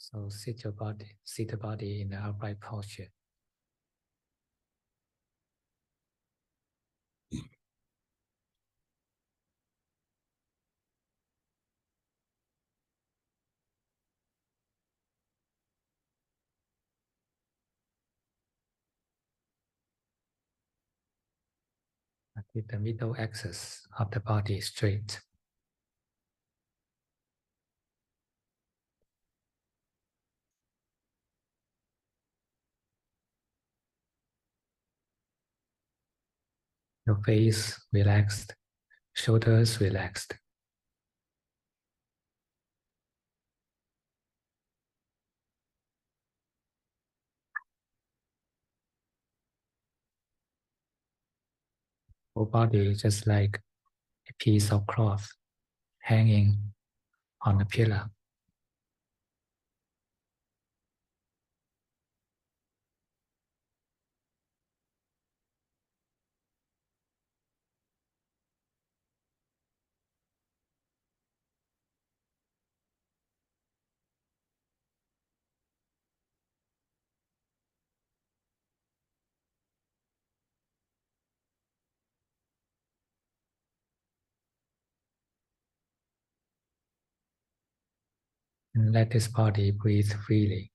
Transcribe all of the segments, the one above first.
So sit the body in the upright posture. Keep the middle axis of the body straight. Your face relaxed, shoulders relaxed. Whole body just like a piece of cloth hanging on a pillar. And let this body breathe freely.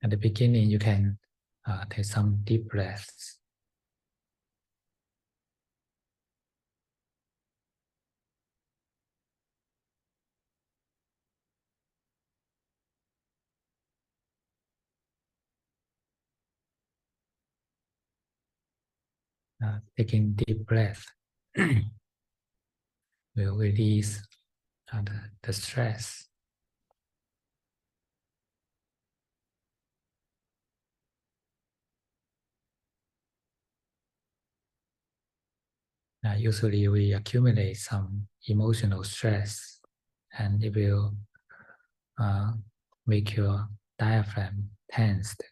At the beginning, you can take some deep breaths. Taking deep breath will release the stress. Usually we accumulate some emotional stress and it will make your diaphragm tensed.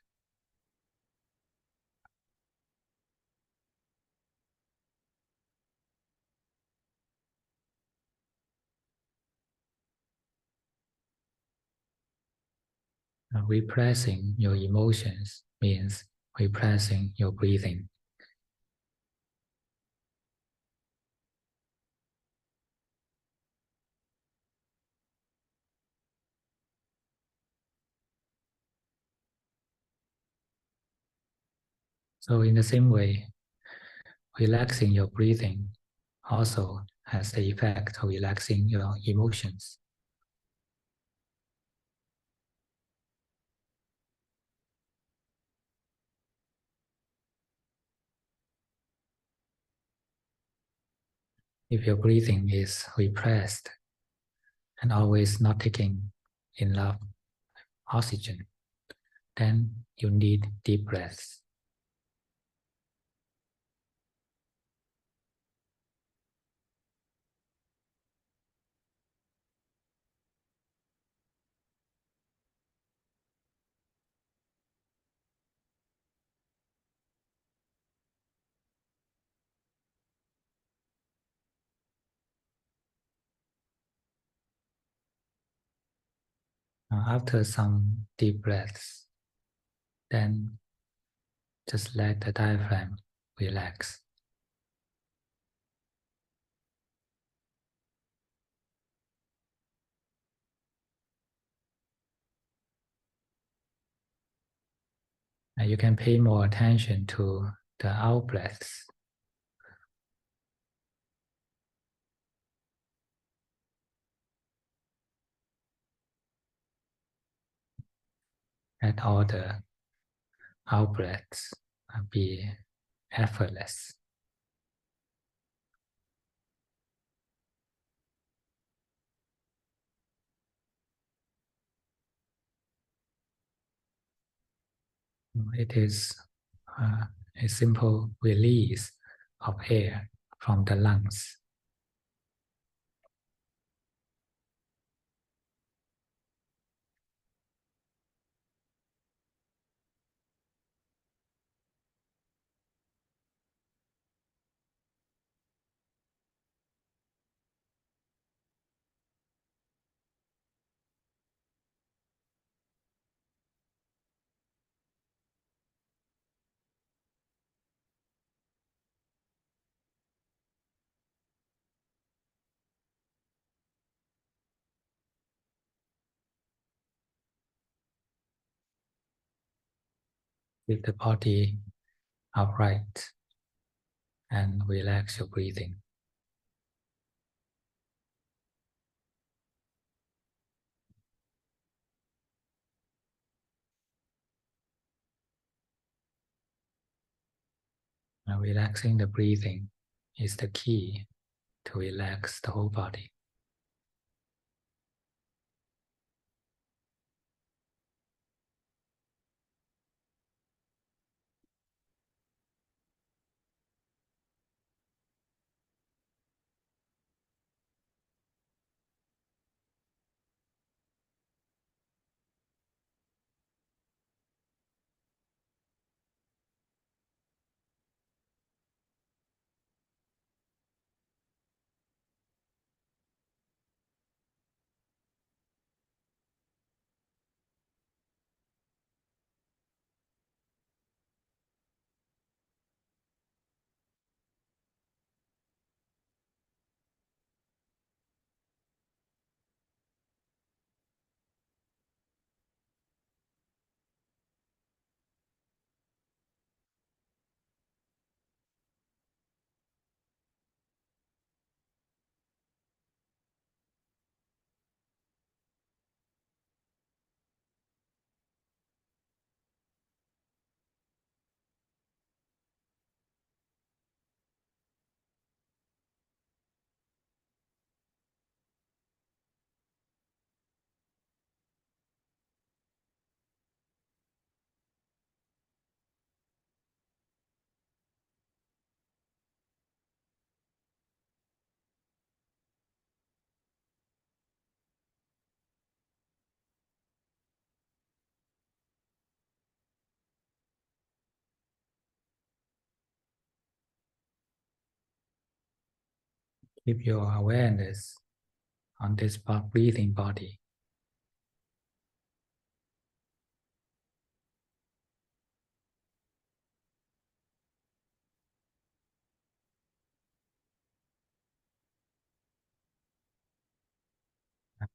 Repressing your emotions means repressing your breathing. So in the same way, relaxing your breathing also has the effect of relaxing your emotions. If your breathing is repressed and always not taking enough oxygen, then you need deep breaths. After some deep breaths, then just let the diaphragm relax. And you can pay more attention to the out breaths. Let all the out breaths be effortless. It is a simple release of air from the lungs. Keep the body upright and relax your breathing. Now, relaxing the breathing is the key to relax the whole body. Keep your awareness on this breathing body.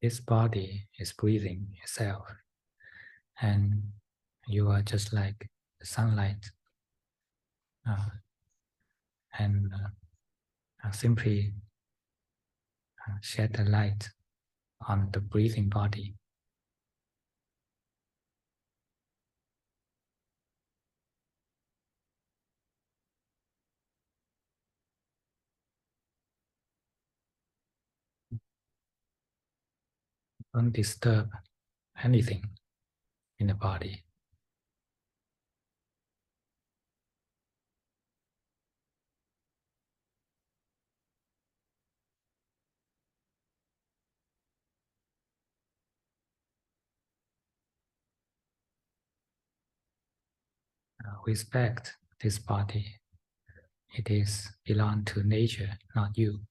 This body is breathing itself, and you are just like the sunlight, and simply shed the light on the breathing body. Don't disturb anything in the body. Respect this body. It is belong to nature, not you.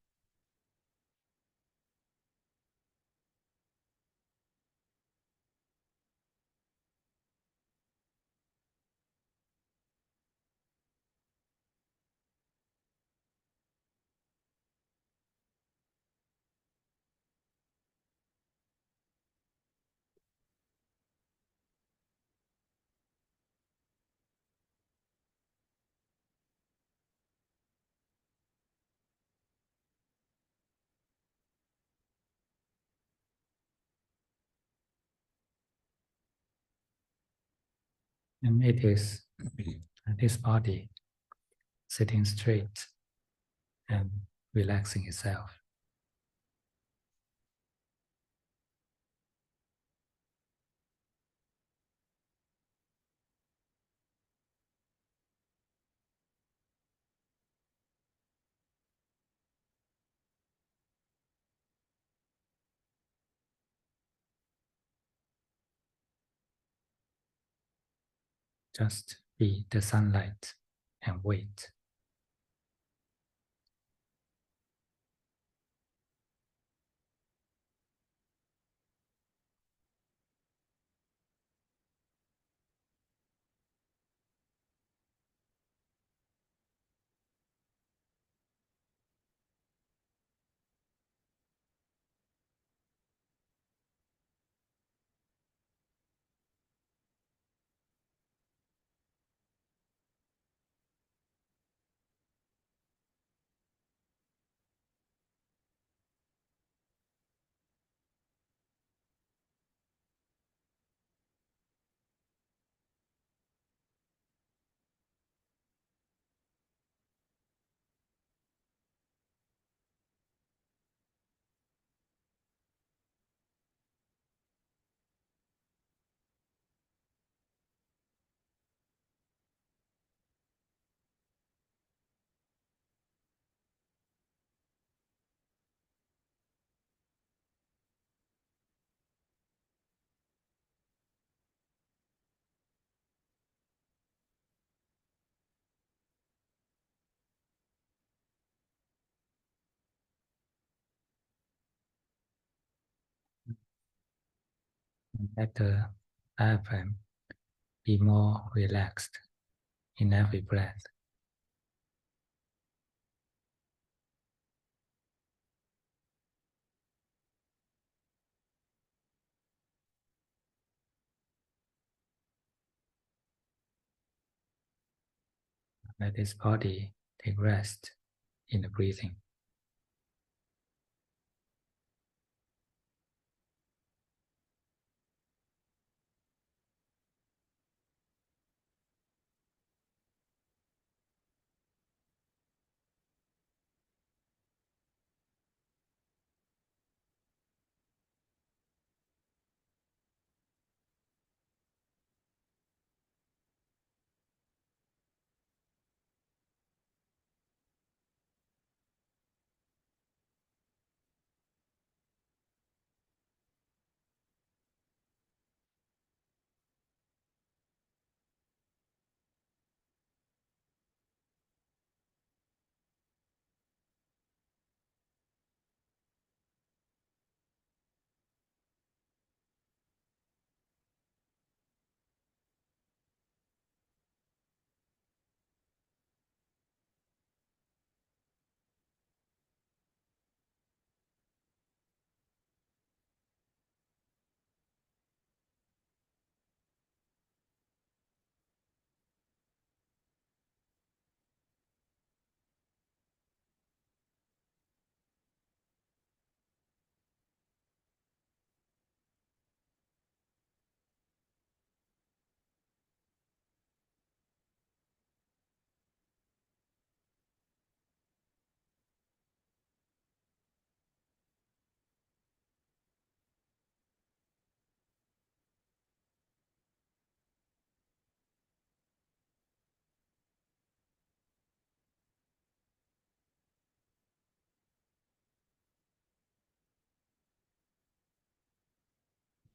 And it is this body sitting straight and relaxing itself. Just be the sunlight and wait. Let the diaphragm be more relaxed in every breath. Let this body take rest in the breathing.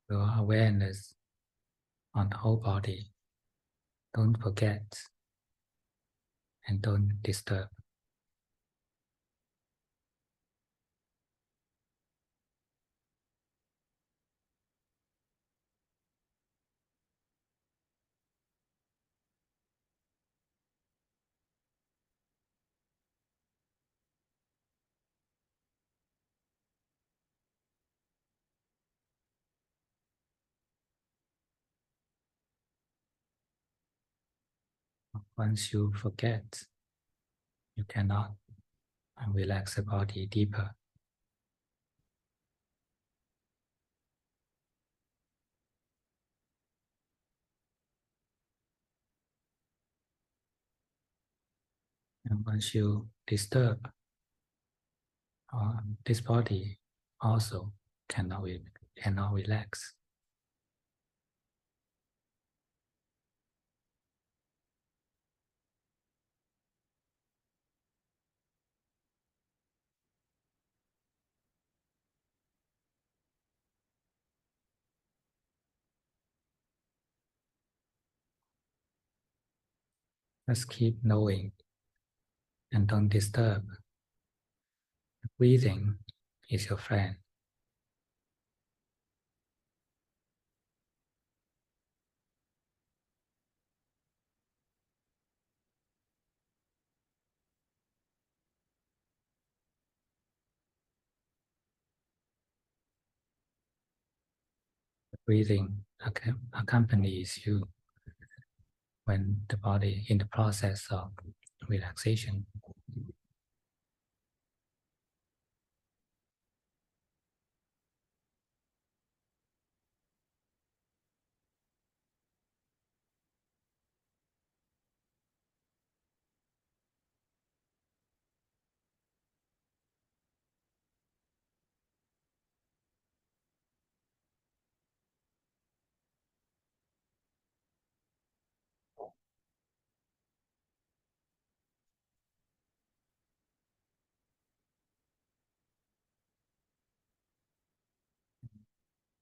Your awareness on the whole body. Don't forget and don't disturb. Once you forget, you cannot relax the body deeper. And once you disturb, this body also cannot relax. Just keep knowing and don't disturb. Breathing is your friend. Breathing accompanies you when the body in the process of relaxation.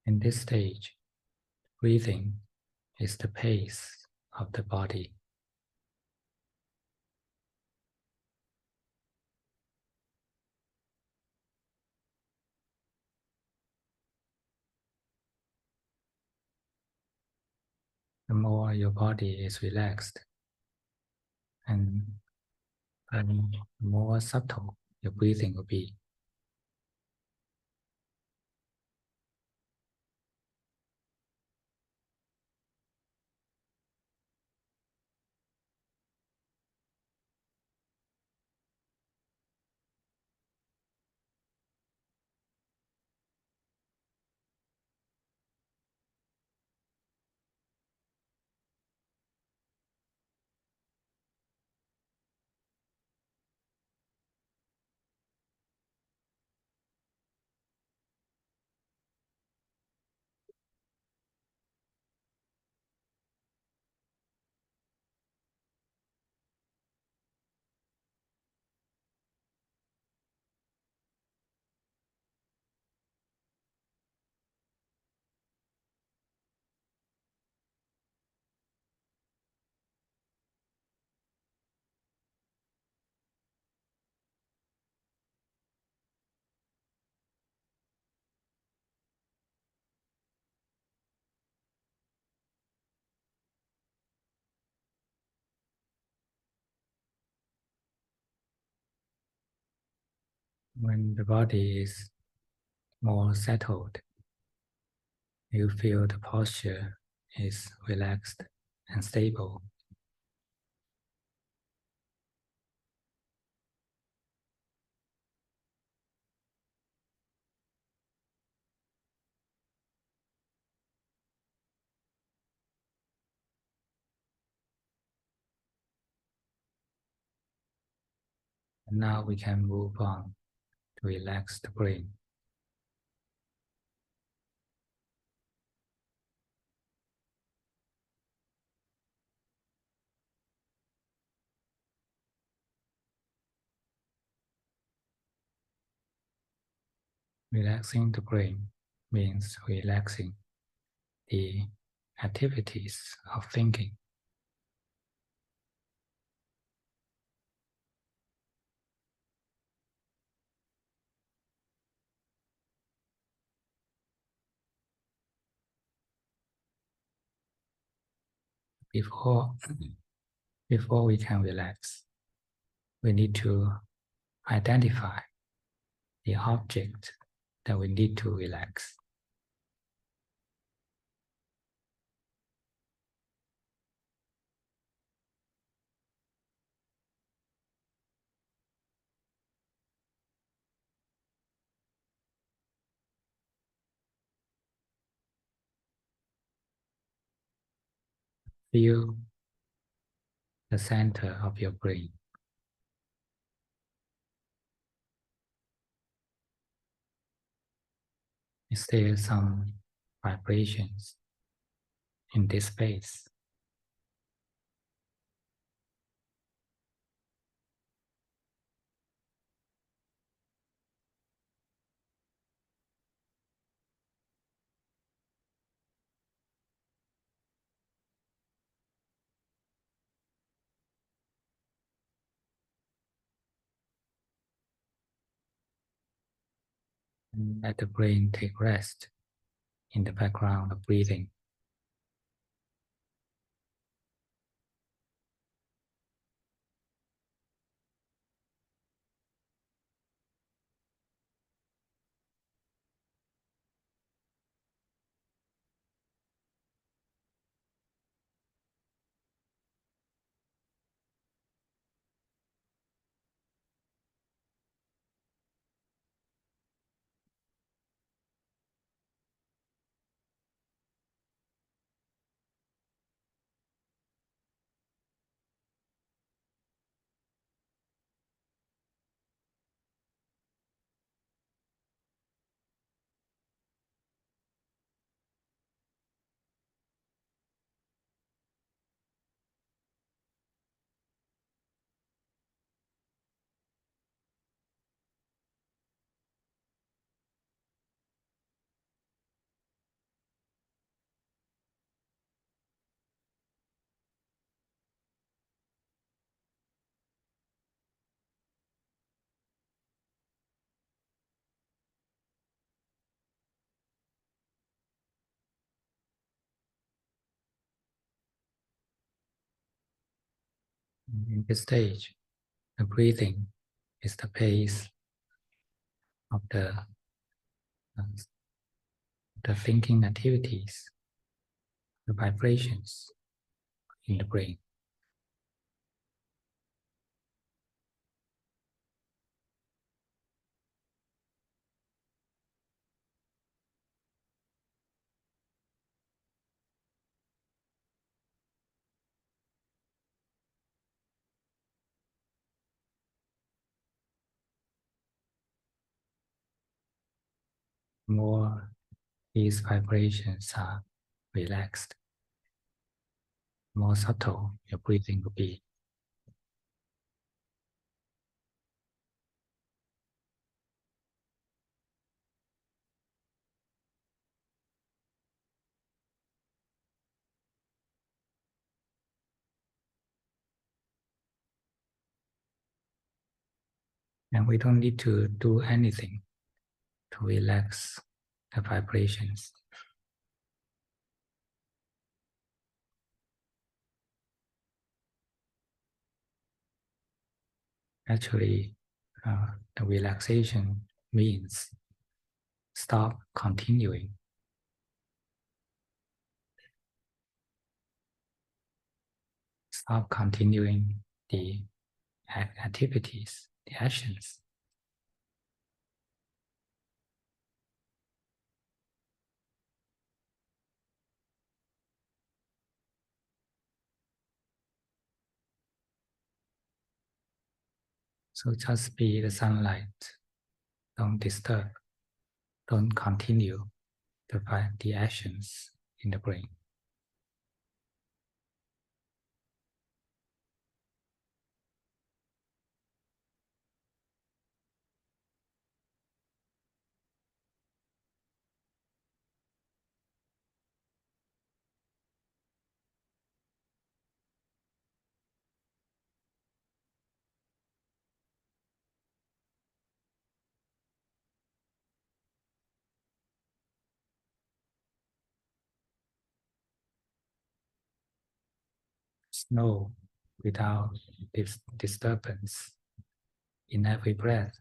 In this stage, breathing is the pace of the body. the more your body is relaxed, and the more subtle your breathing will be. When the body is more settled, you feel the posture is relaxed and stable. And now we can move on to relax the brain. Relaxing the brain means relaxing the activities of thinking. Before we can relax, we need to identify the object that we need to relax. Feel the center of your brain. Is there some vibrations in this space? And let the brain take rest in the background of breathing. in this stage, the breathing is the pace of the thinking activities, the vibrations in the brain. More these vibrations are relaxed, more subtle your breathing will be. And we don't need to do anything to relax the vibrations. Actually, the relaxation means stop continuing. Stop continuing the activities, the actions. So just be the sunlight. Don't disturb. Don't continue the actions in the brain. Slow, without disturbance in every breath.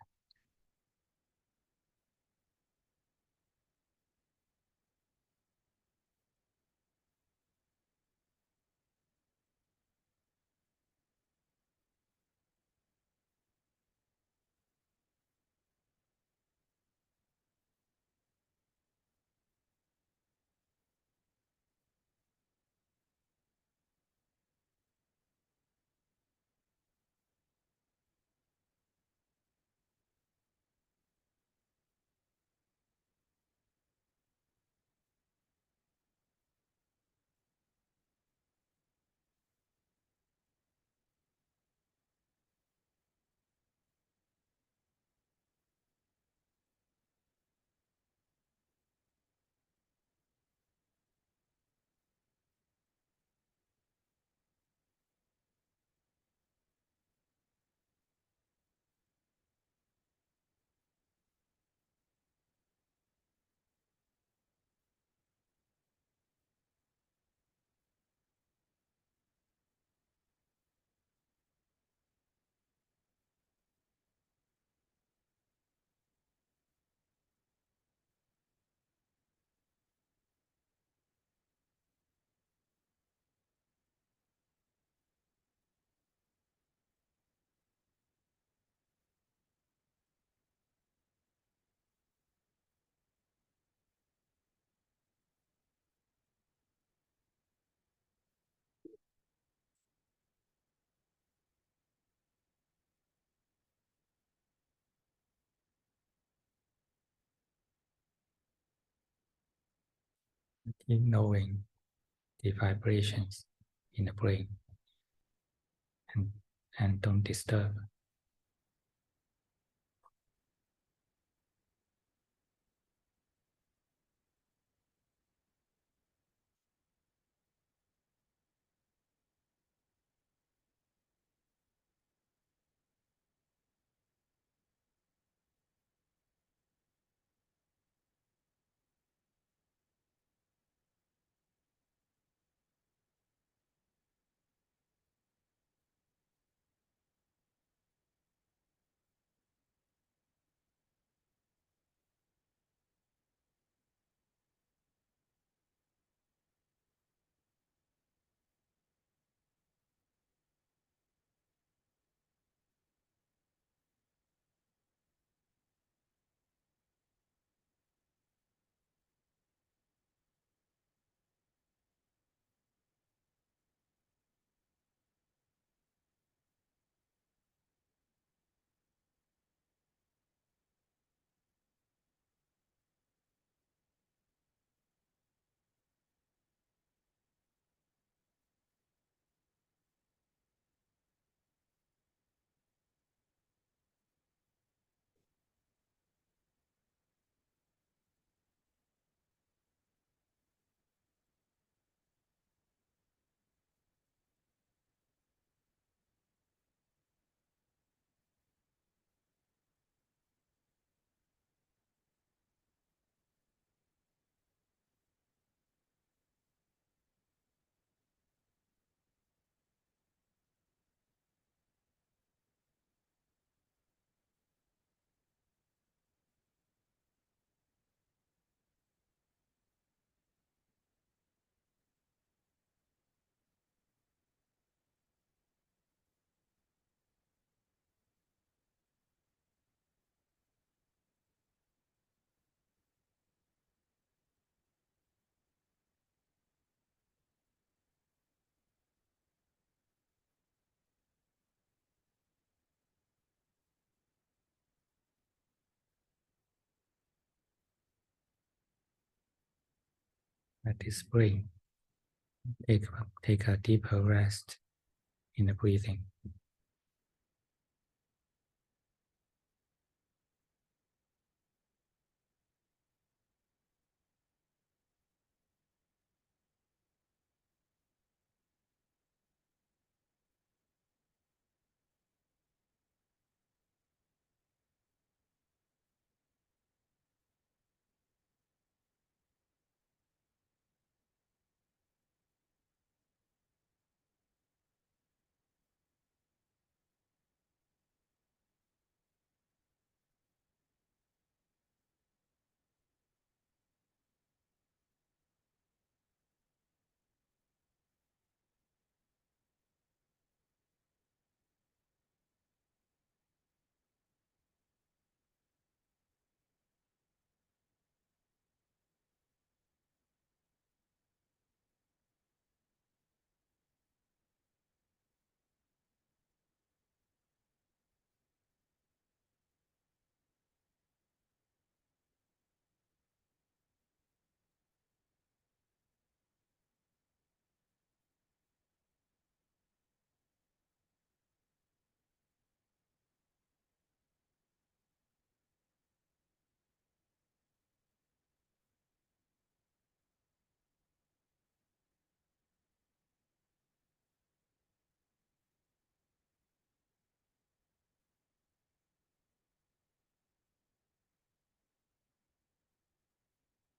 Keep knowing the vibrations in the brain and, and don't disturb. Let this bring. Take a deeper rest in the breathing.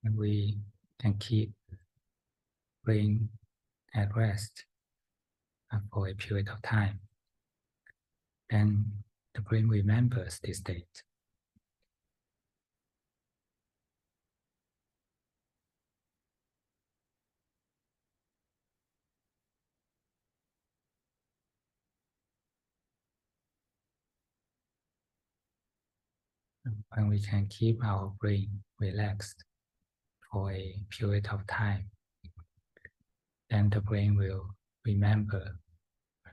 And we can keep brain at rest for a period of time. Then the brain remembers this state. When we can keep our brain relaxed for a period of time, then the brain will remember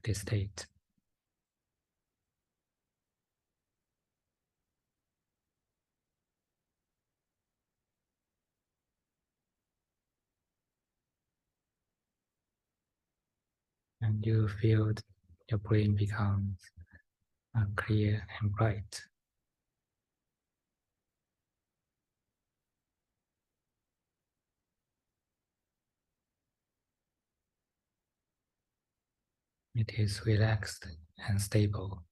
this state. And you feel your brain becomes clear and bright. It is relaxed and stable.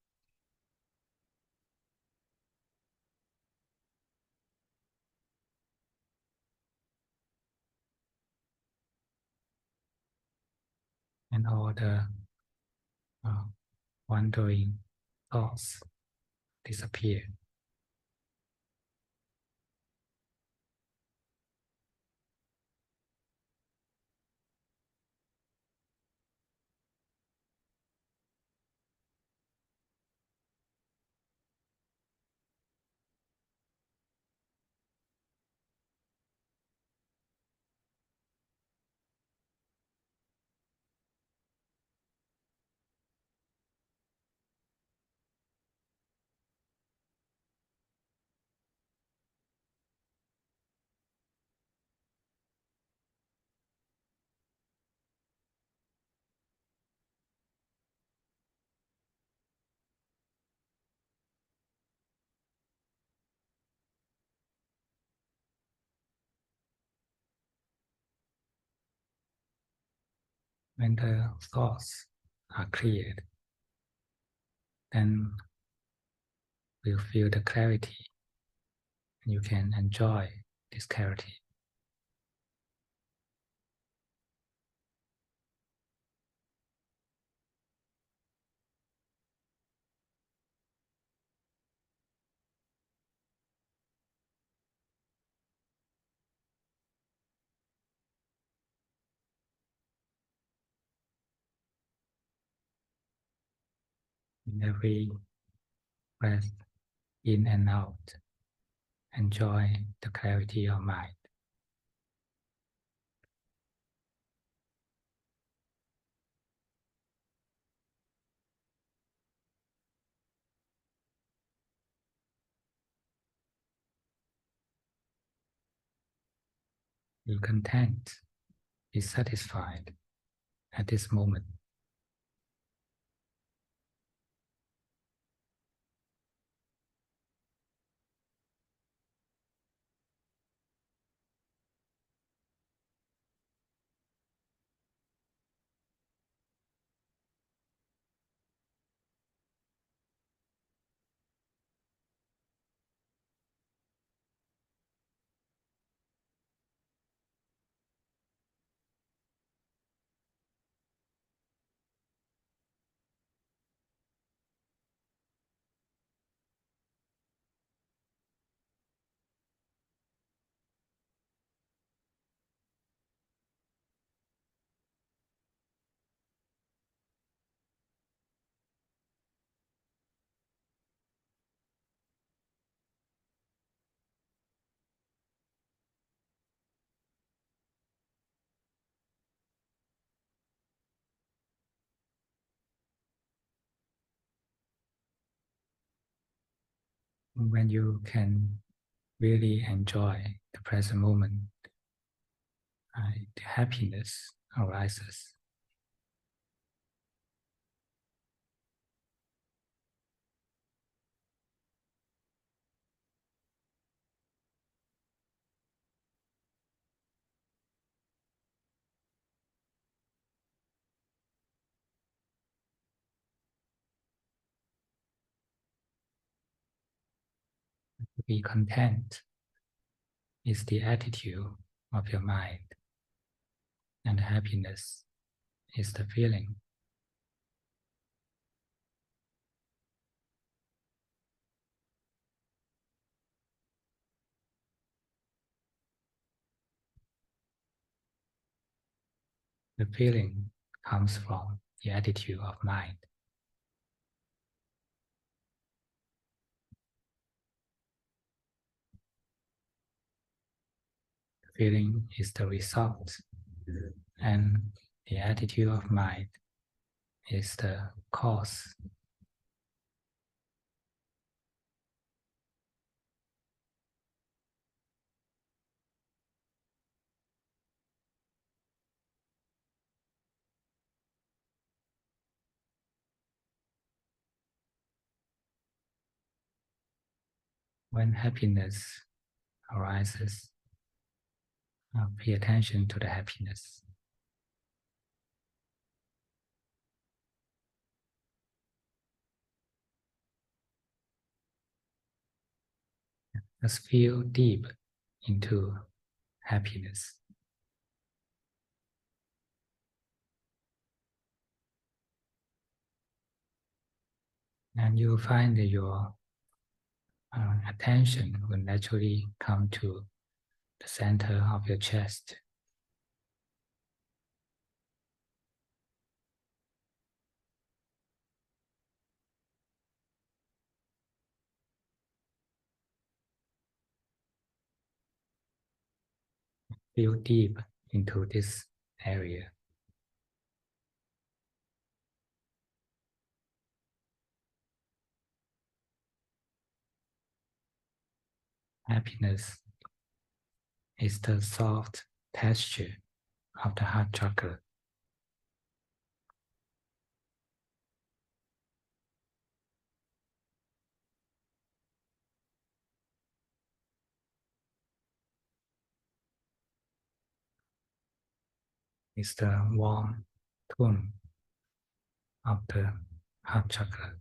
And all the wandering thoughts disappear. When the thoughts are cleared, then you feel the clarity, and you can enjoy this clarity. In every breath in and out, enjoy the clarity of mind. Be content be satisfied at this moment. When you can really enjoy the present moment, the happiness arises. To be content is the attitude of your mind, and happiness is the feeling. The feeling comes from the attitude of mind. The feeling is the result, and the attitude of mind is the cause. When happiness arises, pay attention to the happiness. Just feel deep into happiness. And you'll find that your attention will naturally come to the center of your chest. Feel deep into this area. Happiness is the soft texture of the heart chakra. It's the warm tone of the heart chakra.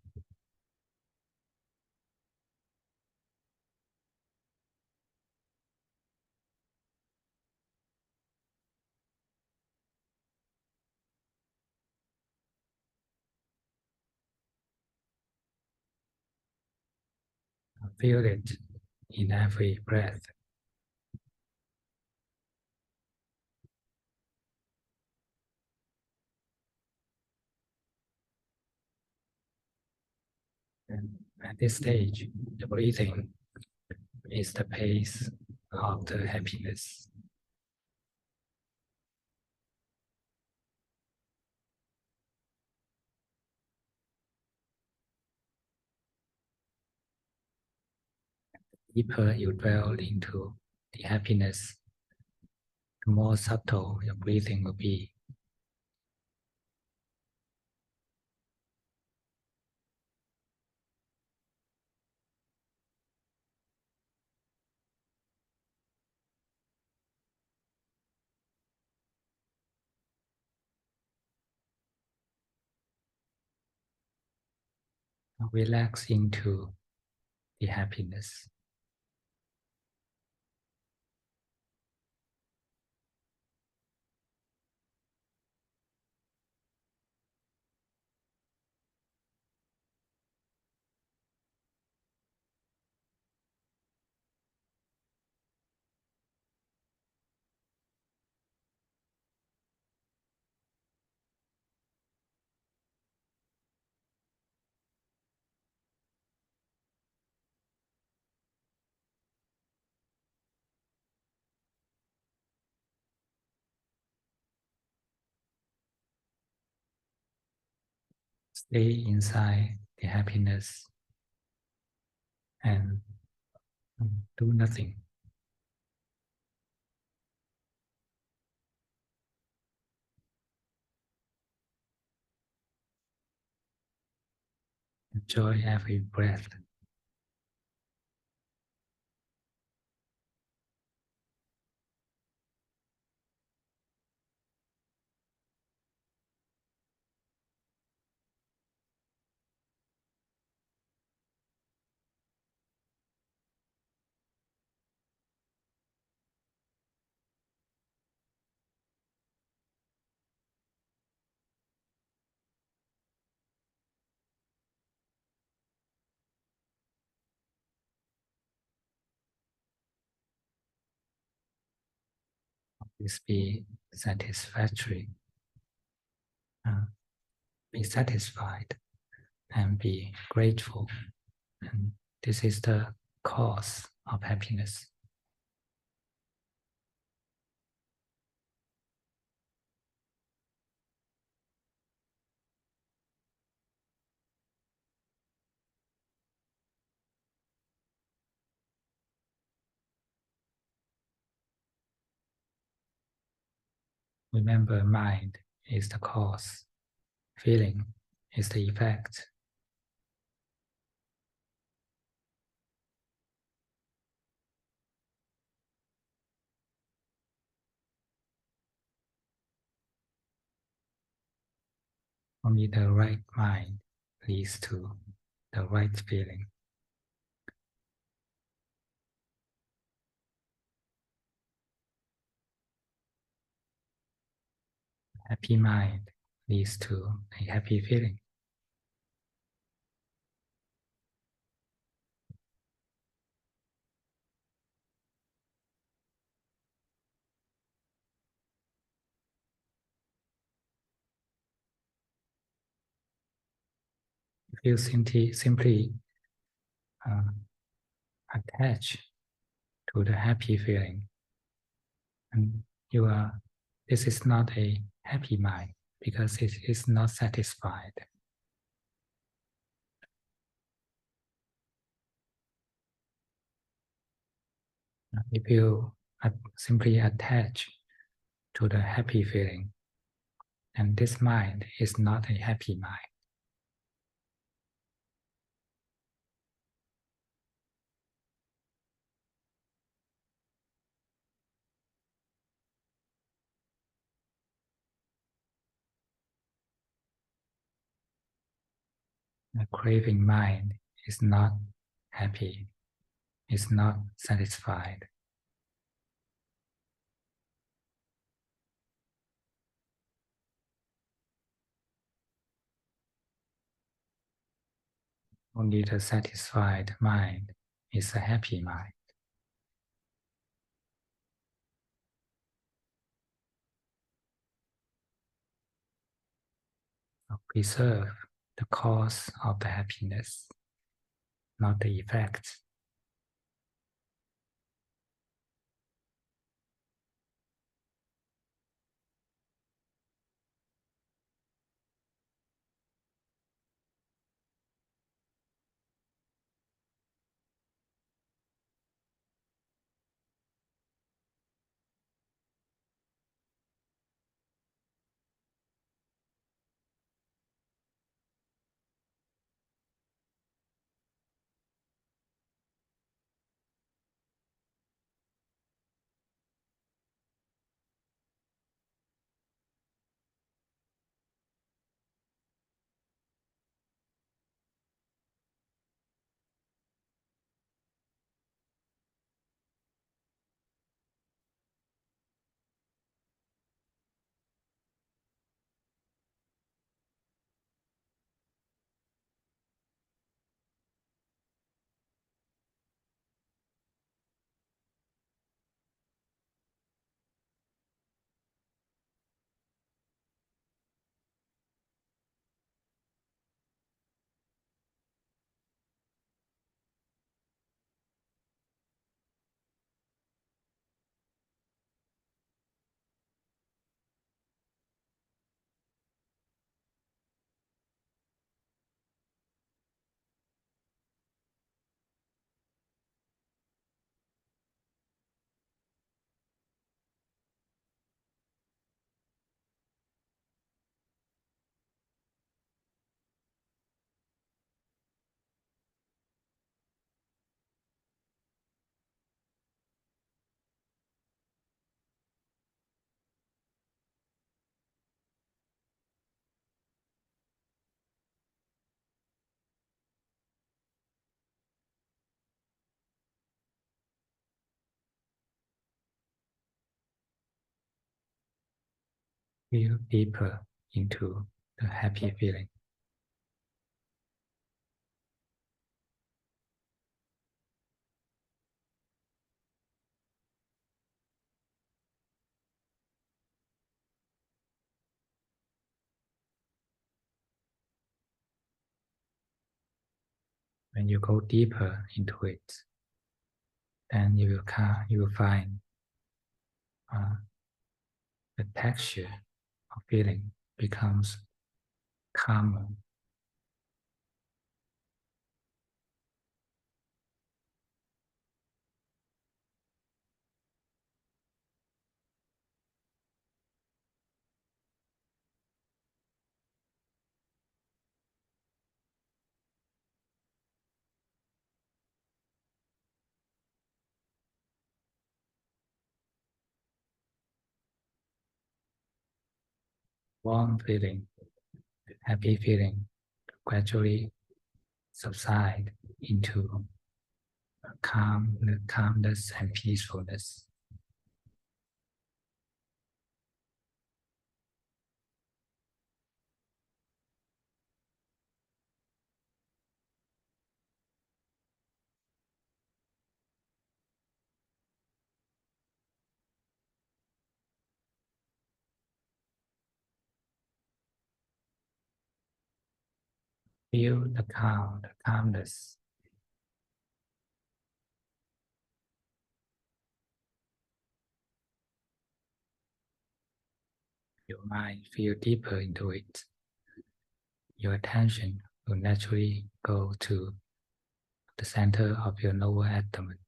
Feel it in every breath. And at this stage, the breathing is the pace of the happiness. Deeper you dwell into the happiness, the more subtle your breathing will be. Relax into the happiness. Stay inside the happiness and do nothing. Enjoy every breath. Always be satisfactory. Be satisfied and be grateful. And this is the cause of happiness. Remember, mind is the cause. Feeling is the effect. Only the right mind leads to the right feeling. Happy mind leads to a happy feeling. If you simply attach to the happy feeling, and this is not a happy mind because it is not satisfied. If you simply attach to the happy feeling, and this mind is not a happy mind. The craving mind is not happy, is not satisfied. Only the satisfied mind is a happy mind. Preserve the cause of the happiness, not the effect. feel deeper into the happy feeling. When you go deeper into it, then you will find the texture of feeling becomes calmer. Warm feeling, happy feeling gradually subside into calmness and peacefulness. Feel the calmness. Your mind feel deeper into it. Your attention will naturally go to the center of your lower abdomen.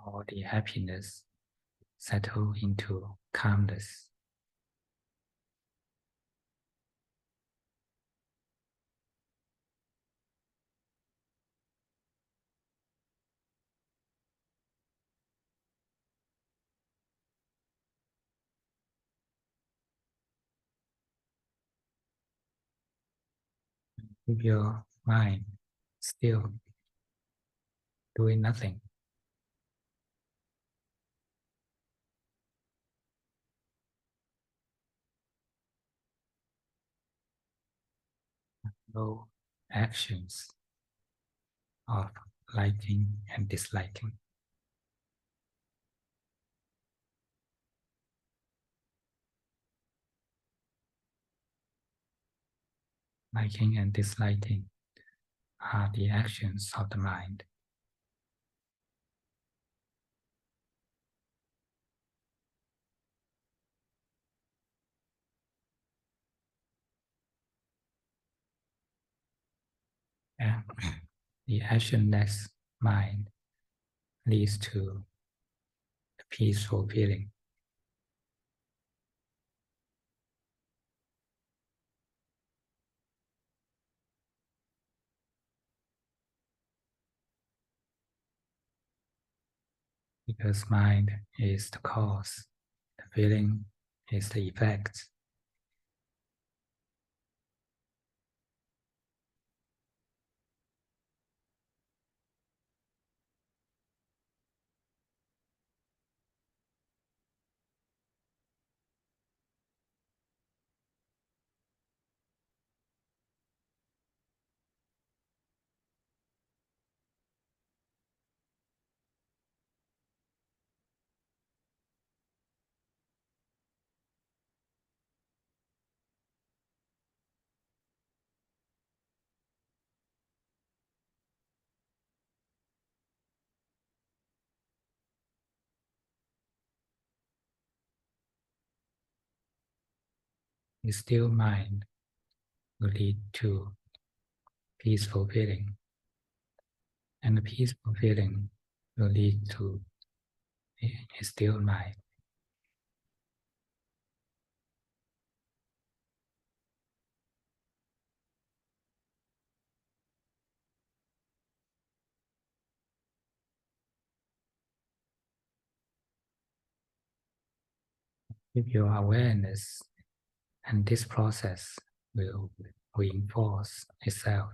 All the happiness settle into calmness. Keep your mind still, doing nothing. No actions of liking and disliking. Liking and disliking are the actions of the mind. And the actionless mind leads to a peaceful feeling. Because mind is the cause, the feeling is the effect. A still mind will lead to peaceful feeling. and the peaceful feeling will lead to a still mind. With your awareness, and this process will reinforce itself.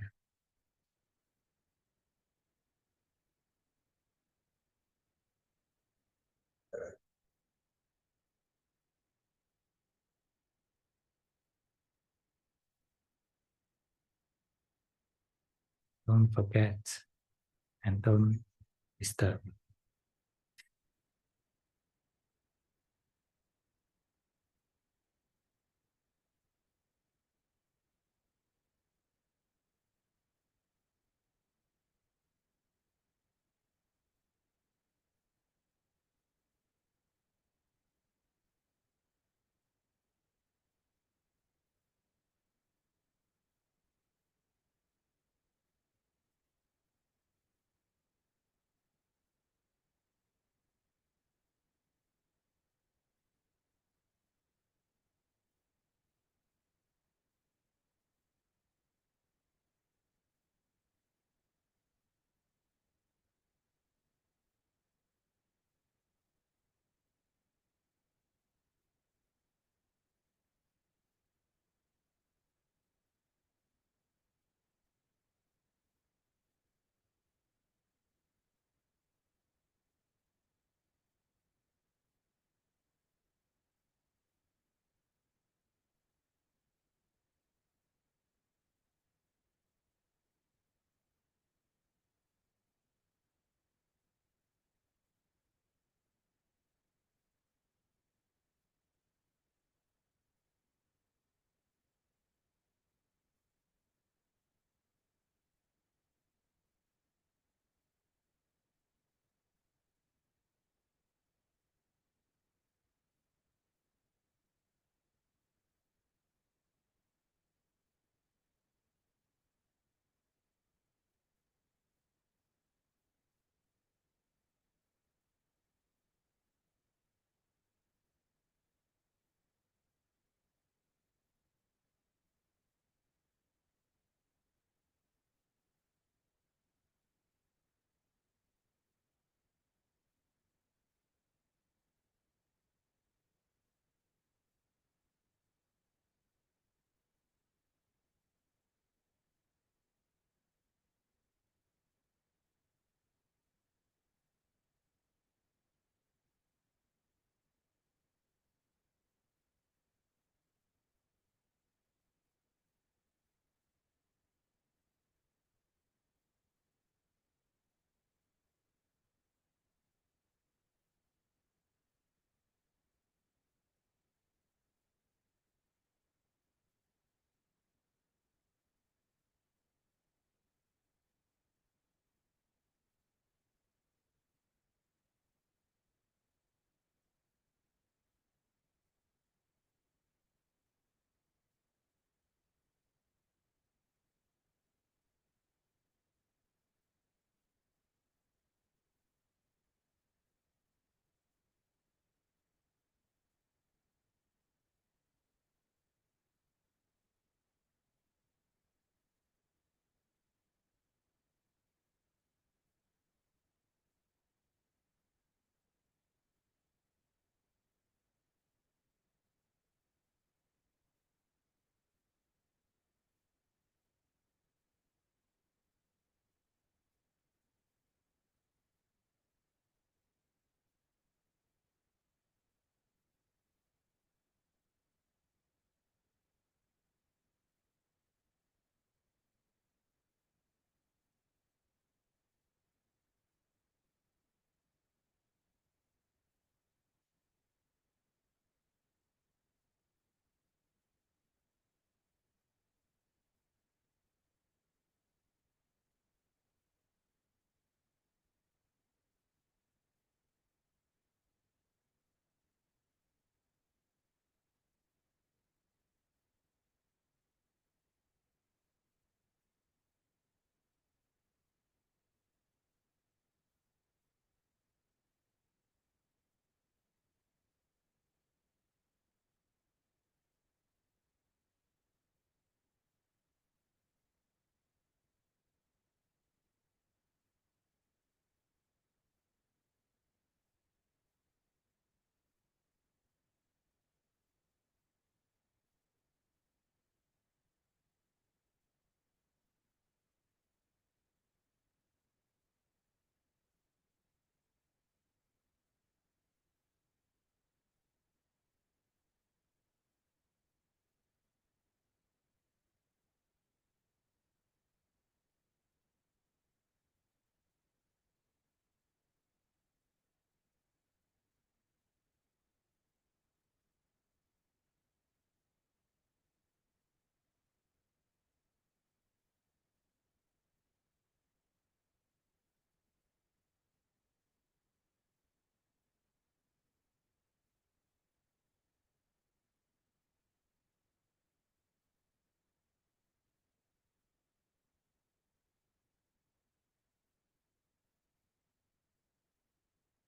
Don't forget and don't disturb.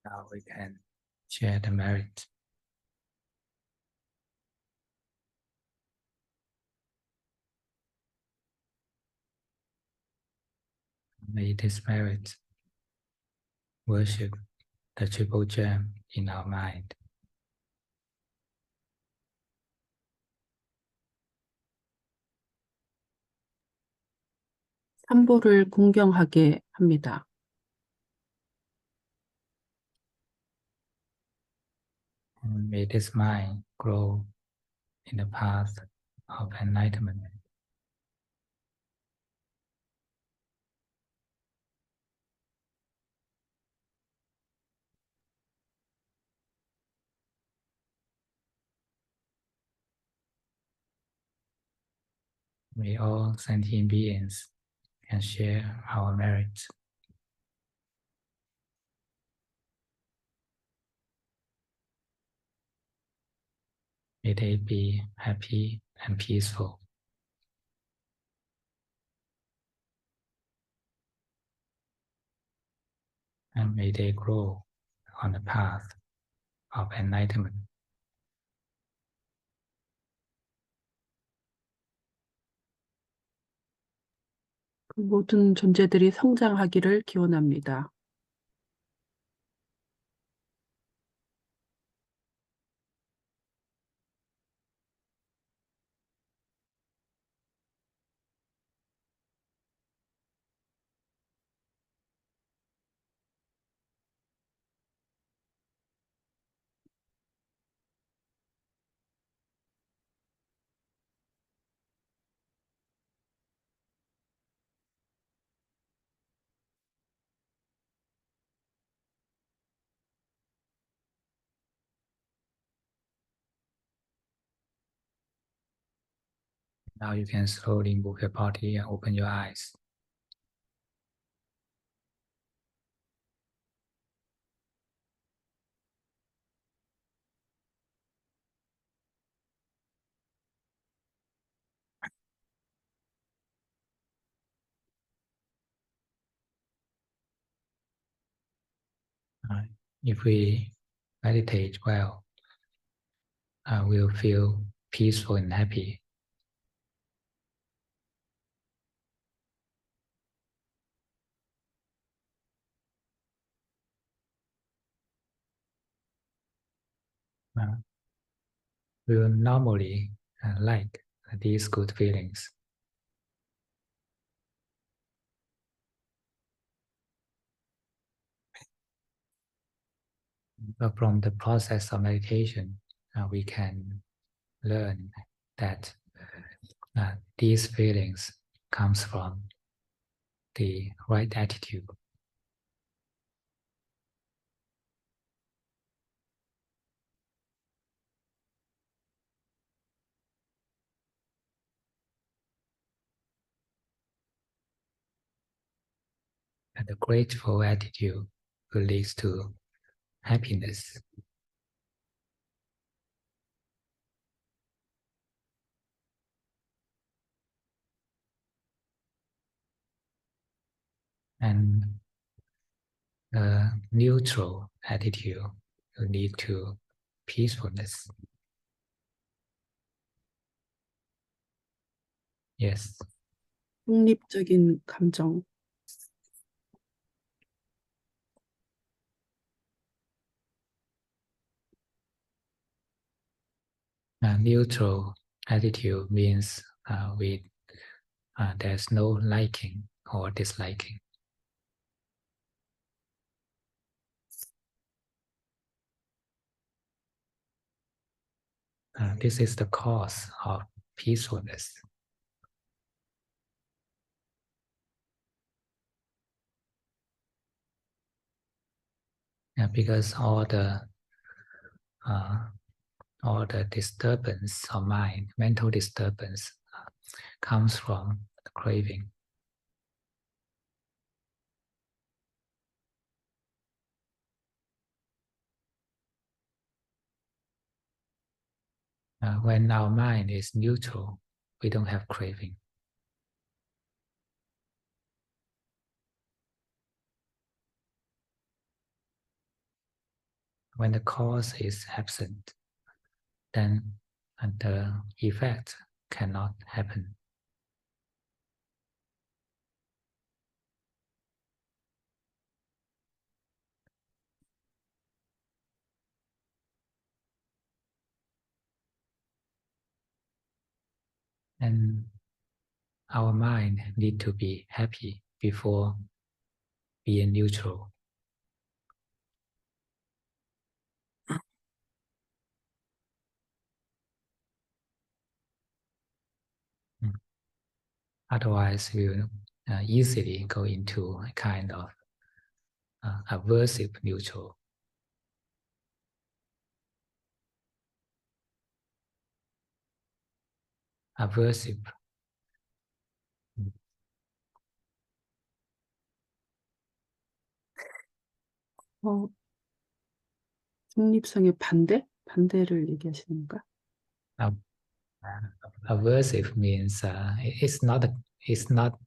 Now we can share the merit. May this merit worship the triple gem in our mind. 삼보를 공경하게 합니다. And may this mind grow in the path of enlightenment. May all sentient beings can share our merit. May they be happy and peaceful. And may they grow on the path of enlightenment. 그 모든 존재들이 성장하기를 기원합니다. Now you can slowly move your body and open your eyes. If we meditate well, we'll feel peaceful and happy. We will normally like these good feelings. But from the process of meditation, we can learn that these feelings comes from the right attitude. And the grateful attitude will lead to happiness. And the neutral attitude will lead to peacefulness. Yes. 중립적인 감정. Neutral attitude means there's no liking or disliking. This is the cause of peacefulness. Because all the disturbance of mind, mental disturbance, comes from the craving. When our mind is neutral, we don't have craving. when the cause is absent, then the effect cannot happen. And our mind need to be happy before being neutral. Otherwise, we will easily go into a kind of aversive neutral. Aversive. 중립성의 반대? 반대를 얘기하시는 건가? Aversive means it's not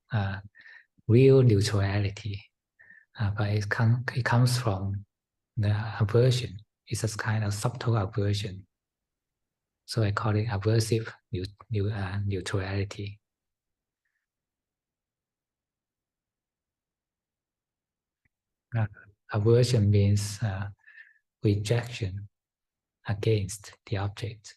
real neutrality, but it comes from the aversion. It's a kind of subtle aversion. So I call it aversive neutrality. Aversion means rejection against the object.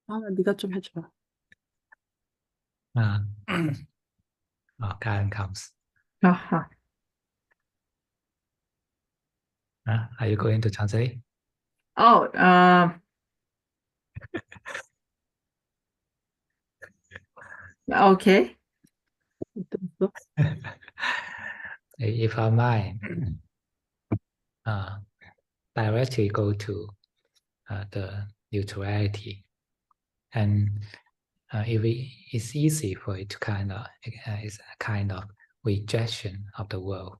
네가 좀 해줘봐. Karen comes. 아하. Are you going to translate? Oh, okay. 어땠어? If our mind directly go to the neutrality, and it's easy for it to it's a kind of rejection of the world.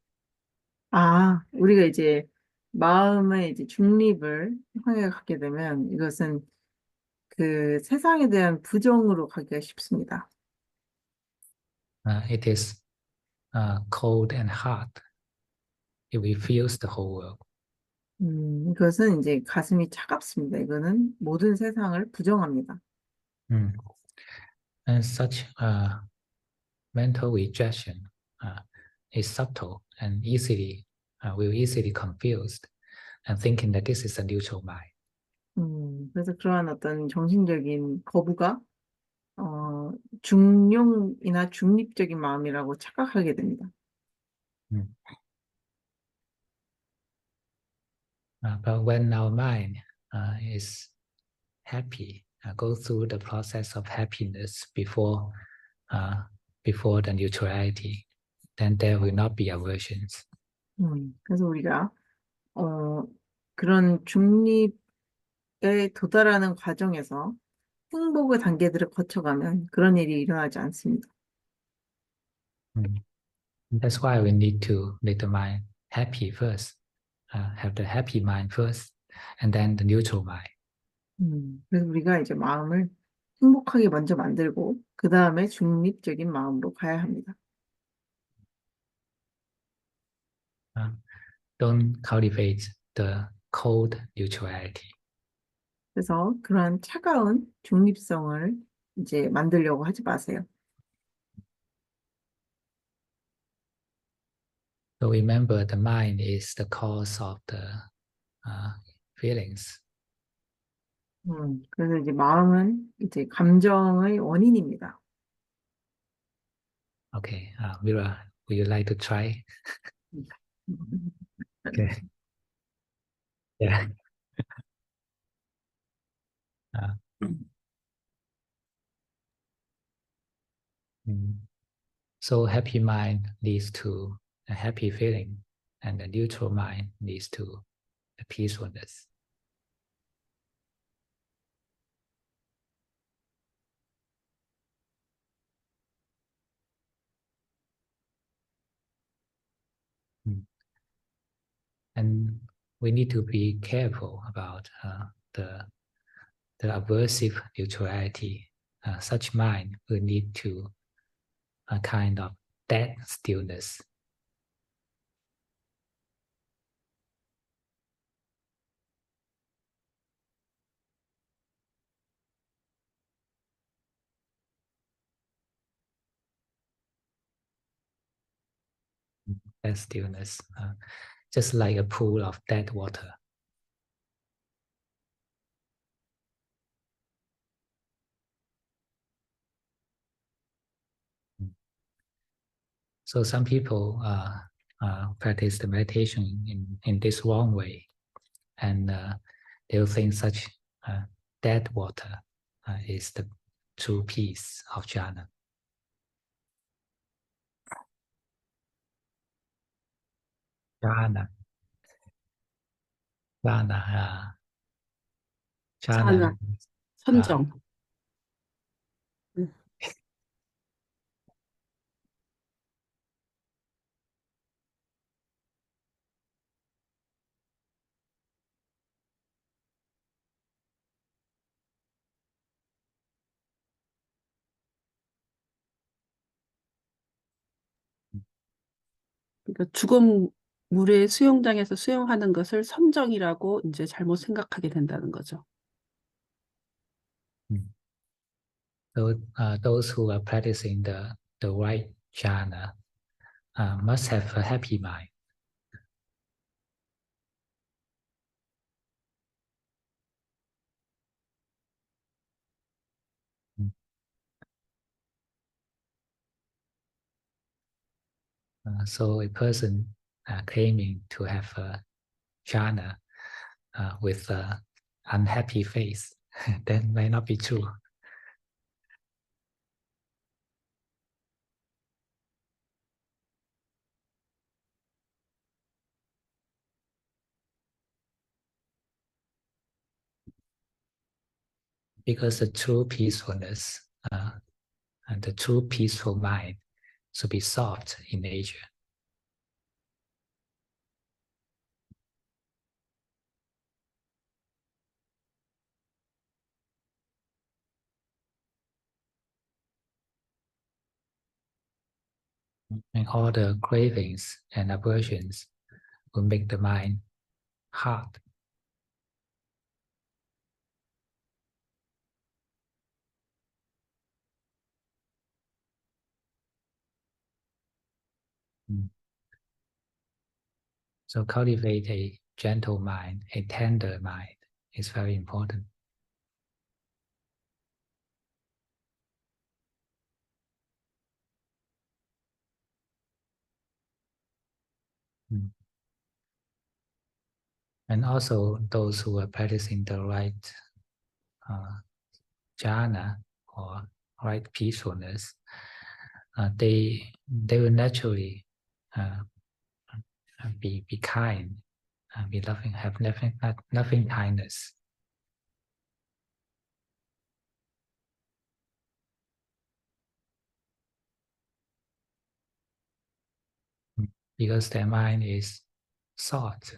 우리가 이제 마음의 이제 중립을 향해 갖게 되면 이것은 그 세상에 대한 부정으로 가기가 쉽습니다. It is cold and hard. It reveals the whole world. 이것은 이제 가슴이 차갑습니다. 이거는 모든 세상을 부정합니다. And such mental rejection is subtle and will easily confused and thinking that this is a neutral mind. 그래서 그러한 어떤 정신적인 거부가 중용이나 중립적인 마음이라고 착각하게 됩니다. But when our mind is happy, go through the process of happiness before the neutrality, then there will not be aversions. 그래서 우리가 그런 중립에 도달하는 과정에서 행복의 단계들을 거쳐가면 그런 일이 일어나지 않습니다. That's why we need to make the mind happy first, have the happy mind first, and then the neutral mind. 그래서 우리가 이제 마음을 행복하게 먼저 만들고 그 다음에 중립적인 마음으로 가야 합니다. Don't cultivate the cold neutrality. 그래서 그런 차가운 중립성을 이제 만들려고 하지 마세요. So remember, the mind is the cause of the feelings. 그래서 이제 마음은 이제 감정의 원인입니다. Okay, Mira, would you like to try? Okay. Yeah. So happy mind leads to a happy feeling, and the neutral mind leads to the peacefulness. And we need to be careful about the aversive neutrality such mind will lead to a kind of dead stillness. Dead stillness, just like a pool of dead water. So some people practice the meditation in this wrong way, and they'll think such dead water is the true peace of jhana. Jhana, jhana, jhana 자나, means, 선정. 그러니까 죽은 물의 수영장에서 수영하는 것을 선정이라고 이제 잘못 생각하게 된다는 거죠. So those who are practicing the right jhana must have a happy mind. So a person claiming to have a jhana with an unhappy face, that may not be true. Because the true peacefulness and the true peaceful mind should be soft in nature. And all the cravings and aversions will make the mind hard. So cultivate a gentle mind, a tender mind is very important. And also those who are practicing the right jhana or right peacefulness, they will naturally be kind, be loving, have loving kindness. Because their mind is soft.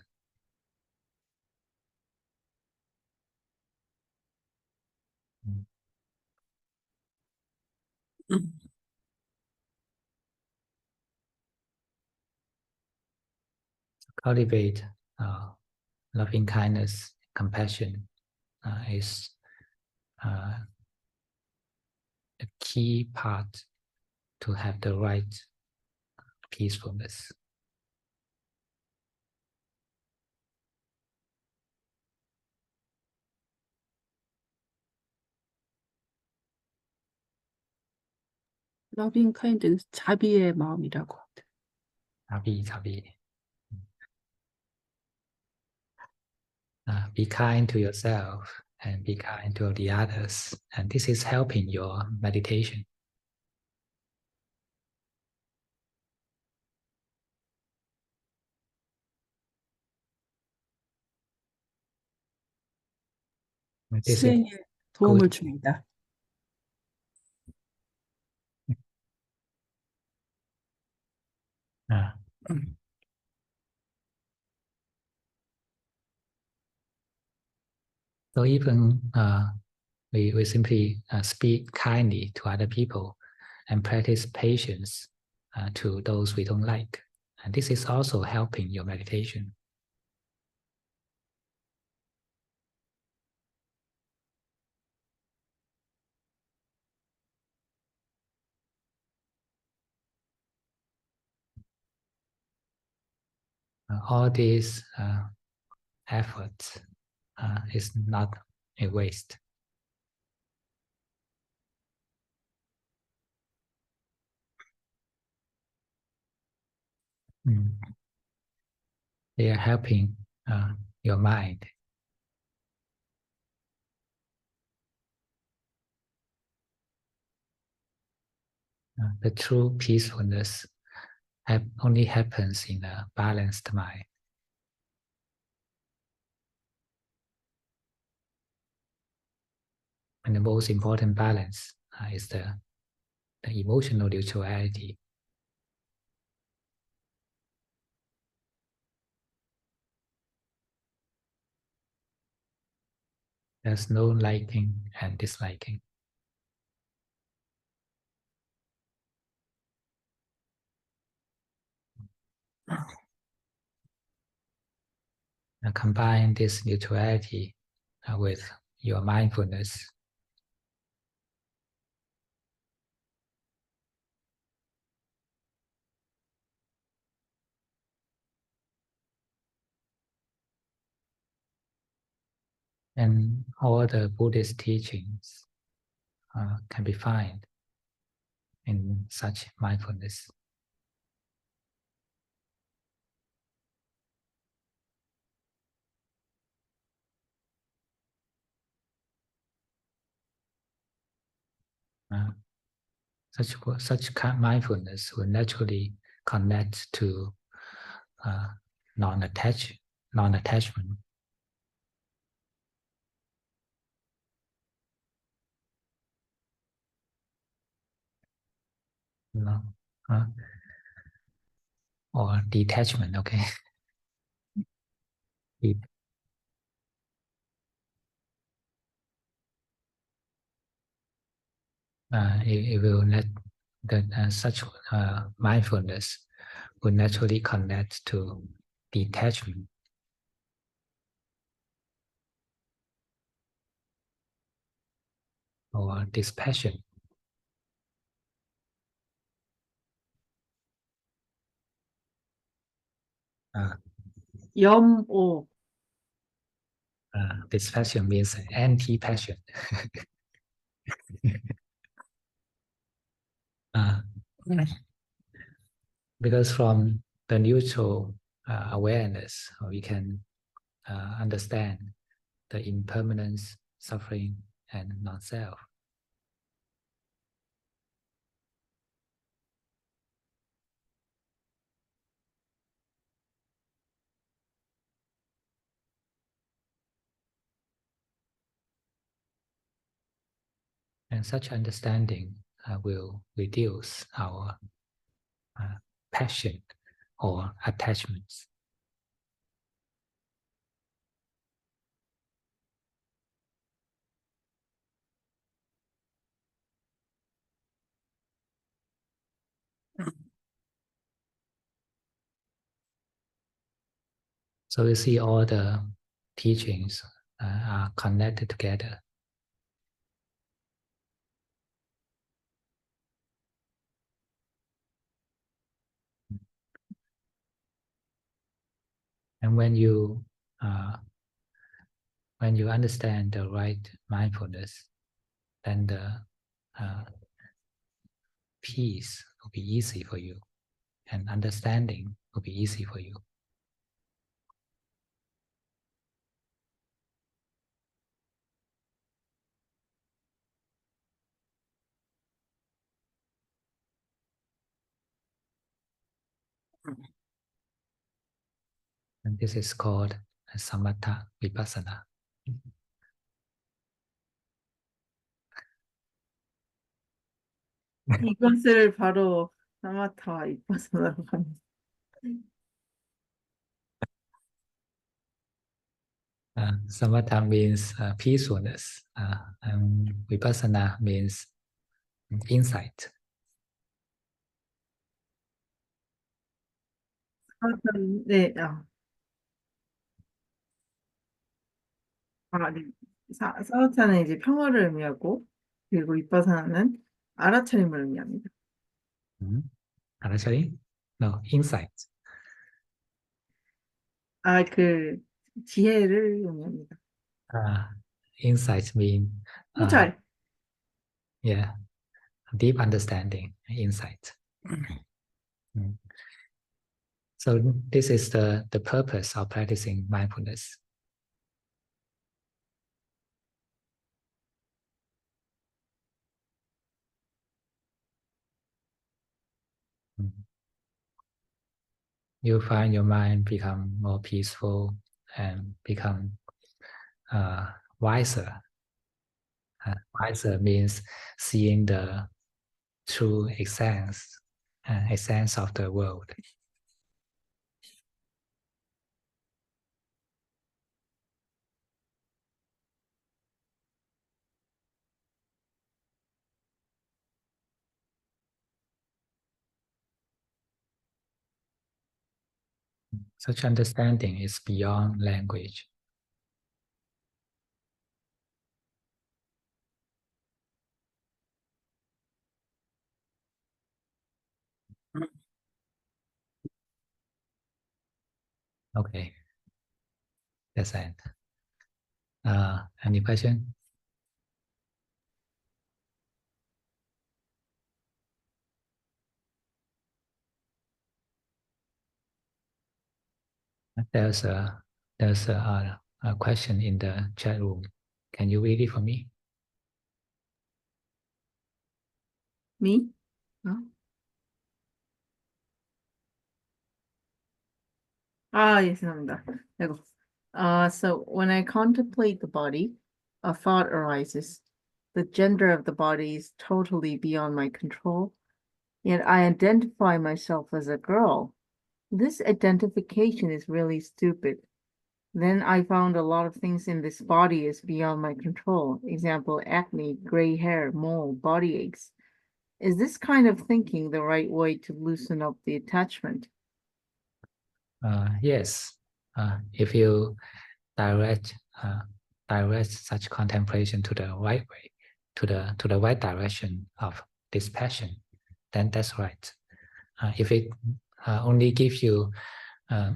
Cultivate loving kindness, compassion is the key part to have the right peacefulness. 러빙 카인드는 자비의 마음이라고. Jabi. Be kind to yourself and be kind to the others. And this is helping your meditation. This is 수행에 도움을 good. 줍니다. So even we simply speak kindly to other people and practice patience to those we don't like. And this is also helping your meditation. All these efforts is not a waste. They are helping your mind. The true peacefulness only happens in a balanced mind. And the most important balance is the emotional neutrality. There's no liking and disliking. Combine this neutrality with your mindfulness. And all the Buddhist teachings can be found in such mindfulness. Such mindfulness will naturally connect to non-attachment. Or detachment, okay? It will let such mindfulness will naturally connect to detachment. Or dispassion. 염오. Dispassion means anti-passion. Because from the neutral awareness, we can understand the impermanence, suffering, and non-self. And such understanding will reduce our passion or attachments. So you see all the teachings are connected together. And when you understand the right mindfulness, then the peace will be easy for you, and understanding will be easy for you. And this is called samatha vipassana. 이것을 바로 사마타와 이파사나라고 합니다. Samatha means peacefulness, and vipassana means insight. 네, 네. 사우차는 이제 평화를 의미하고, 그리고 윗바사나는 알아차림을 의미합니다. Actually, no, insight. 그 지혜를 의미합니다. Insight mean 통찰. yeah, deep understanding, insight. Mm. So this is the purpose of practicing mindfulness. You find your mind become more peaceful and become wiser. Wiser means seeing the true essence of the world. Such understanding is beyond language. Okay, that's it. Any question? There's a question in the chat room. Can you read it for me? Me? 예, 죄송합니다. 아이고. So when I contemplate the body, a thought arises. The gender of the body is totally beyond my control, yet I identify myself as a girl. This identification is really stupid. Then I found a lot of things in this body is beyond my control. Example, acne, gray hair, mole, body aches. Is this kind of thinking the right way to loosen up the attachment? Yes. If you direct such contemplation to the right way, to the right direction of this passion, then that's right. If it only gives you a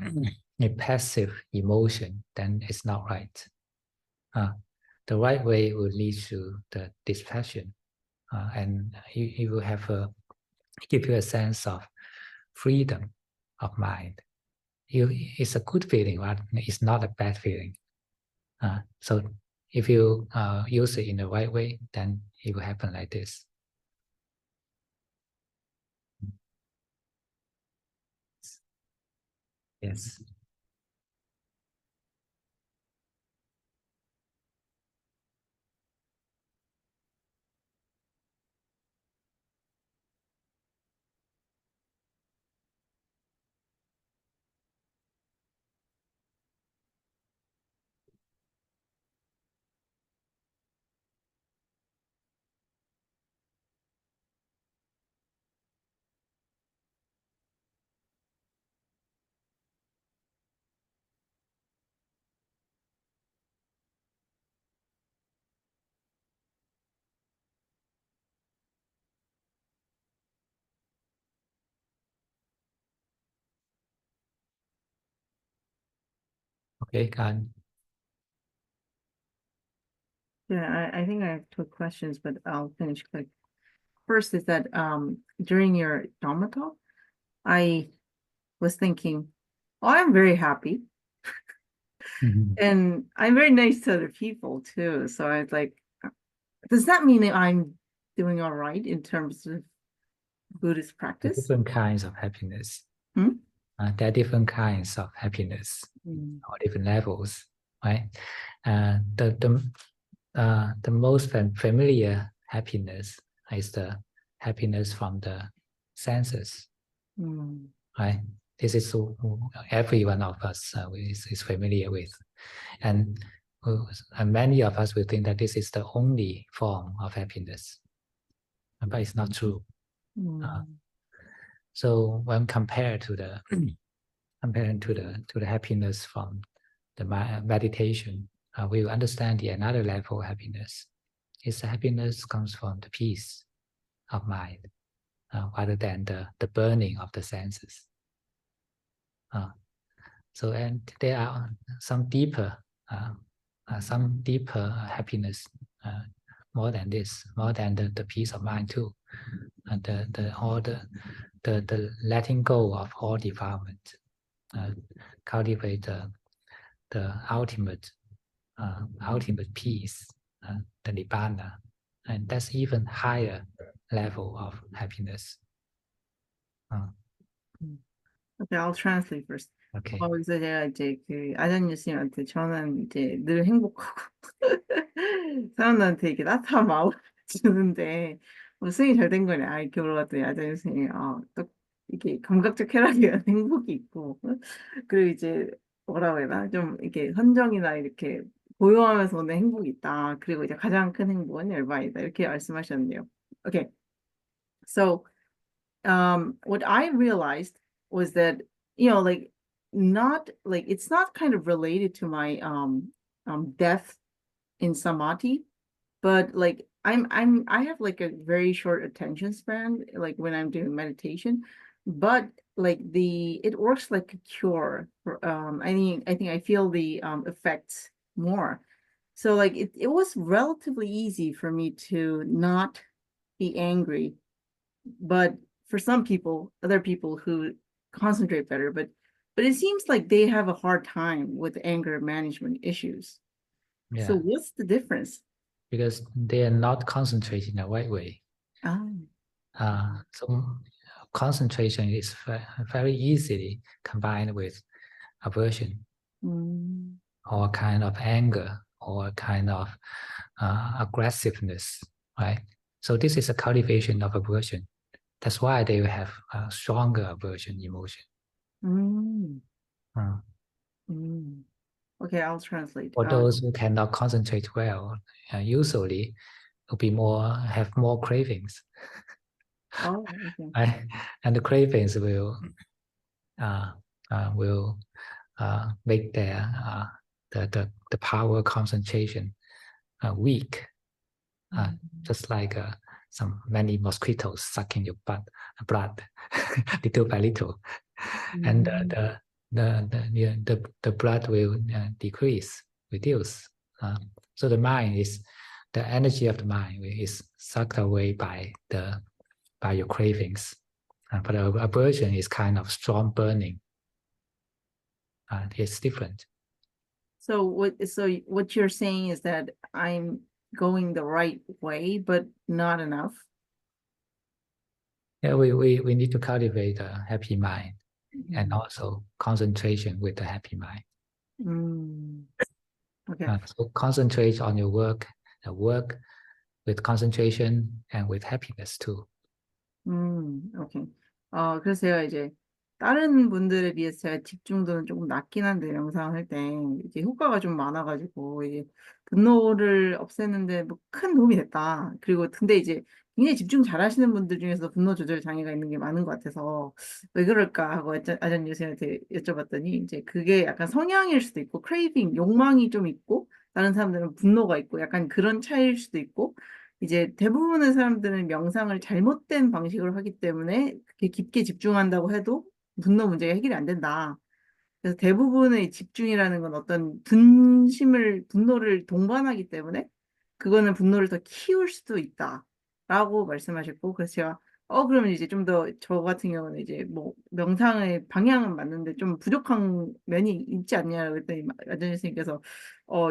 passive emotion, then it's not right. The right way will lead to the dispassion, and you will have give you a sense of freedom of mind. It's a good feeling, but it's not a bad feeling. So if you use it in the right way, then it will happen like this. Yes. Okay, Khan. Yeah, I think I have two questions, but I'll finish quick. First is that during your Dhamma talk, I was thinking, oh, I'm very happy. And I'm very nice to other people too. So I was like, does that mean that I'm doing all right in terms of Buddhist practice? Different kinds of happiness. Hmm? There are different kinds of happiness or different levels, right? The most familiar happiness is the happiness from the senses, right? This is every one of us is familiar with, and and many of us will think that this is the only form of happiness, but it's not true. So when compared to the comparing to the happiness from the meditation, we will understand the another level of happiness. Is the happiness comes from the peace of mind, rather than the burning of the senses. So, and there are some deeper happiness, more than this, more than the peace of mind too, and the letting go of all defilement, cultivate the ultimate peace, the nibbana, and that's even higher level of happiness. Okay, I'll translate first. Okay. 거기서 제가 이제 그 아전 교수님한테 저는 이제 늘 행복하고 사람들한테 이렇게 따뜻한 마음 주는데 승이 잘 된 거네. 이렇게 물어봤더니 아전 교수님이 또 이렇게 감각적 쾌락이나 행복이 있고 그리고 이제 뭐라고 해야 되나 좀 이렇게 헌정이나 이렇게 고요하면서 오는 행복이 있다. 그리고 이제 가장 큰 행복은 열반이다. 이렇게 말씀하셨네요. Okay, so what I realized was that like not like it's not kind of related to my depth in samadhi, but like I have like a very short attention span like when I'm doing meditation, but like it works like a cure for I think I feel the effects more. So like it was relatively easy for me to not be angry, but for some people, other people who concentrate better, but it seems like they have a hard time with anger management issues. Yeah. So what's the difference? Because they are not concentrating in the right way. So concentration is very easily combined with aversion, or kind of anger, or kind of aggressiveness, right? So this is a cultivation of aversion. That's why they will have a stronger aversion emotion. Okay, I'll translate. For those who cannot concentrate well, usually will have more cravings. Okay. Right? And the cravings will make their the power concentration weak, just like many mosquitoes sucking your blood little by little, and the blood will reduce. So the energy of the mind is sucked away by your cravings, but aversion is kind of strong burning. It's different. So what you're saying is that I'm going the right way, but not enough. Yeah, we need to cultivate a happy mind, and also concentration with the happy mind. Okay. So concentrate on your work with concentration and with happiness too. Okay. 그래서 제가 이제 다른 분들에 비해서 제가 집중도는 조금 낮긴 한데 영상 할 때 이제 효과가 좀 많아가지고 이제 분노를 없애는데 뭐 큰 도움이 됐다. 그리고 근데 이제 굉장히 집중 잘하시는 분들 중에서 분노 조절 장애가 있는 게 많은 것 같아서 왜 그럴까 하고 아전 교수님한테 여쭤봤더니 이제 그게 약간 성향일 수도 있고 크레이빙, 욕망이 좀 있고 다른 사람들은 분노가 있고 약간 그런 차이일 수도 있고 이제 대부분의 사람들은 명상을 잘못된 방식으로 하기 때문에 그렇게 깊게 집중한다고 해도 분노 문제가 해결이 안 된다. 그래서 대부분의 집중이라는 건 어떤 분노를 동반하기 때문에 그거는 분노를 더 키울 수도 있다라고 말씀하셨고, 그래서 제가 그러면 이제 좀 더 저 같은 경우는 이제 뭐 명상의 방향은 맞는데 좀 부족한 면이 있지 않냐라고 했더니 아전 선생님께서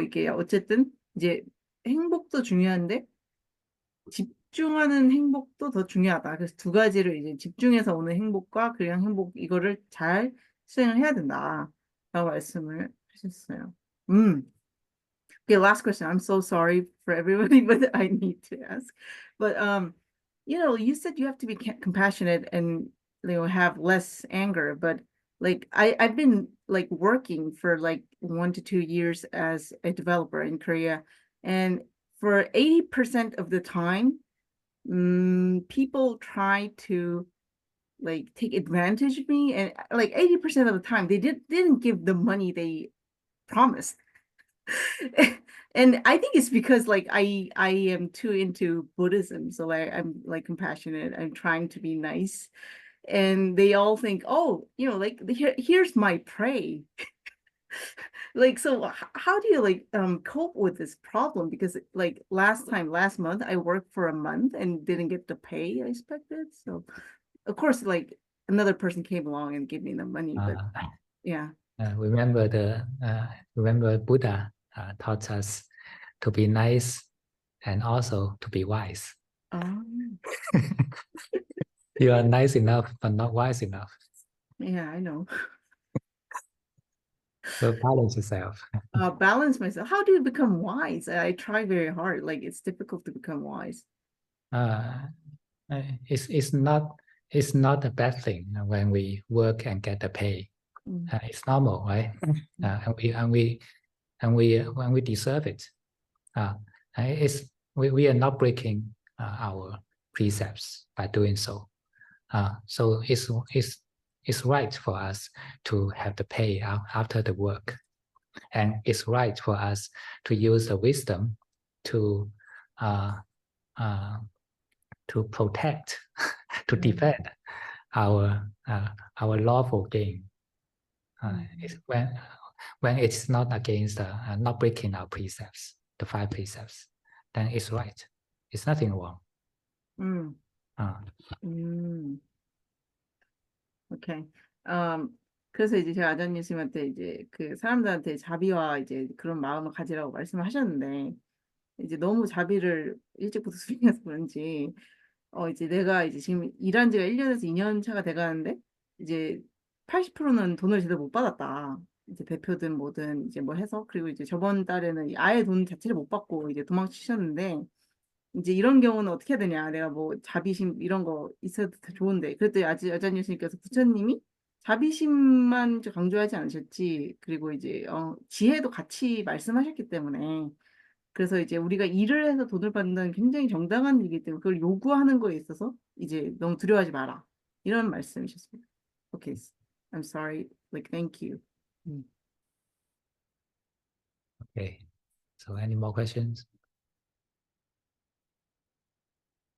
이게 어쨌든 이제 행복도 중요한데 집중하는 행복도 더 중요하다. 그래서 두 가지를 이제 집중해서 오는 행복과 그냥 행복 이거를 잘 수행을 해야 된다라고 말씀을 하셨어요. Okay, last question. I'm so sorry for everybody, but I need to ask. But you said you have to be compassionate and have less anger, but like I've been like working for like 1 to 2 years as a developer in Korea, and for 80% of the time, people try to like take advantage of me, and like 80% of the time they didn't give the money they promised. And I think it's because like I am too into Buddhism, so I'm like compassionate, I'm trying to be nice, and they all think, oh, you know, like here's my prey. Like, so how do you like cope with this problem? Because like last month I worked for a month and didn't get the pay I expected. So of course, like another person came along and gave me the money, but yeah. Remember Buddha taught us to be nice and also to be wise. You are nice enough but not wise enough. Yeah, I know. So balance yourself. Balance myself. How do you become wise? I try very hard. Like it's difficult to become wise. It's not a bad thing when we work and get the pay. It's normal, right? When we deserve it. We are not breaking our precepts by doing so. So it's right for us to have the pay after the work, and it's right for us to use the wisdom to protect, to defend our lawful gain. It's when it's not against not breaking our precepts, the 5 precepts, then it's right. It's nothing wrong. 오케이. 그래서 이제 제가 아전 예수님한테 이제 그 사람들한테 자비와 이제 그런 마음을 가지라고 말씀을 하셨는데, 이제 너무 자비를 일찍부터 수행해서 그런지, 이제 내가 이제 지금 일한 지가 1년에서 2년 차가 돼가는데, 이제 80%는 돈을 제대로 못 받았다. 이제 대표든 뭐든 이제 뭐 해서, 그리고 이제 저번 달에는 아예 돈 자체를 못 받고 이제 도망치셨는데, 이제 이런 경우는 어떻게 해야 되냐. 내가 뭐 자비심 이런 거 있어도 좋은데. 그랬더니 아전 예수님께서 부처님이 자비심만 강조하지 않으셨지. 그리고 이제 지혜도 같이 말씀하셨기 때문에. 그래서 이제 우리가 일을 해서 돈을 받는다는 굉장히 정당한 일이기 때문에 그걸 요구하는 거에 있어서 이제 너무 두려워하지 마라. 이런 말씀이셨습니다. Okay, I'm sorry. Like, thank you. Okay. So any more questions?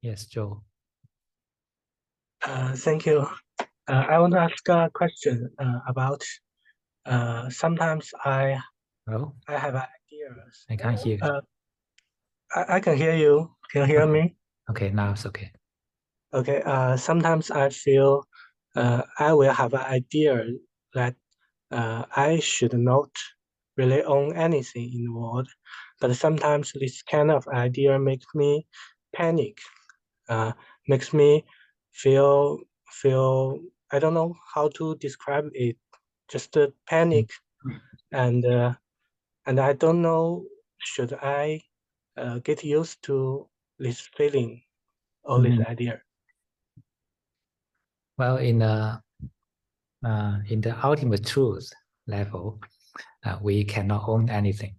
Yes, Joe. Thank you. I want to ask a question about sometimes I have ideas. I can't hear. I can hear you. Can you hear me? Okay, now it's okay. Okay. Sometimes I feel I will have an idea that I should not really own anything in the world, but sometimes this kind of idea makes me panic. Makes me feel I don't know how to describe it, just panic, and I don't know, should I get used to this feeling or this idea? Well, in the ultimate truth level, we cannot own anything.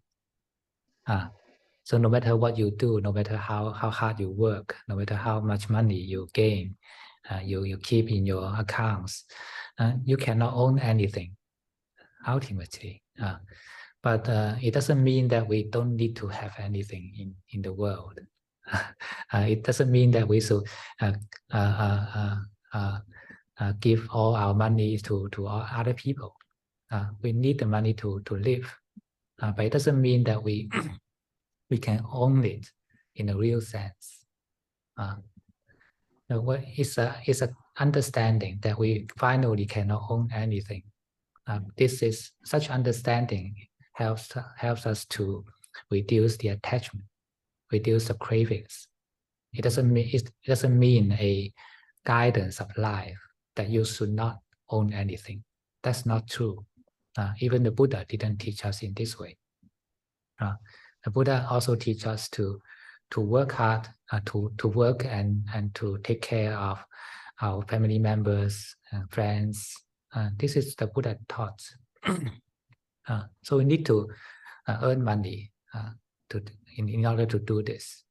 So no matter what you do, no matter how hard you work, no matter how much money you gain, you keep in your accounts, you cannot own anything ultimately. But it doesn't mean that we don't need to have anything in the world. It doesn't mean that we should give all our money to all other people. We need the money to live, but it doesn't mean that we we can own it in a real sense. It's an understanding that we finally cannot own anything. Such understanding helps us to reduce the attachment, reduce the cravings. It doesn't mean a guidance of life that you should not own anything. That's not true. Even the Buddha didn't teach us in this way. The Buddha also teaches us to work hard, to work and to take care of our family members and friends, This is the Buddha taught. So we need to earn money in order to do this.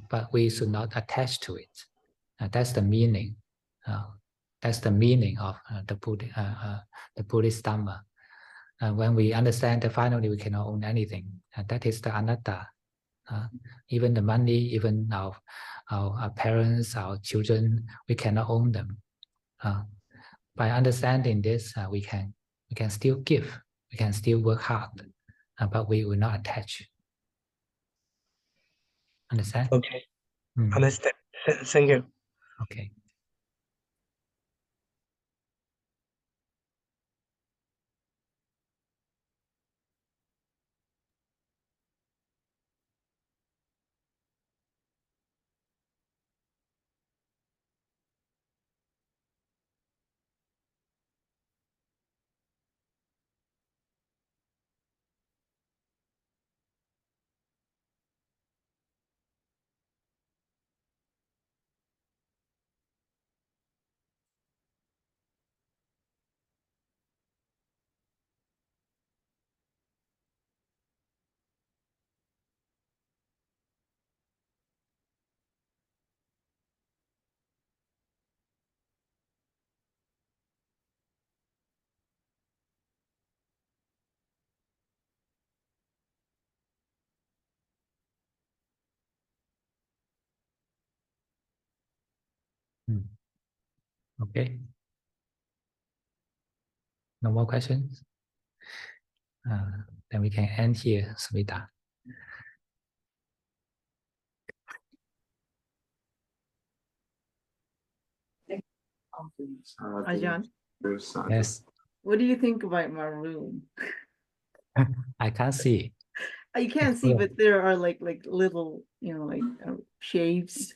But we should not attach to it. That's the meaning. That's the meaning of the Buddhist Dhamma. When we understand that finally we cannot own anything, that is the anatta. Even the money, even our parents, our children, we cannot own them. By understanding this, we can still give, we can still work hard, but we will not attach. Understand? Okay. Understand. Thank you. Okay. Okay. No more questions? Then we can end here, Smita. Ajahn, Yes, what do you think about my room? I can't see. You can't see, but there are like little, shapes.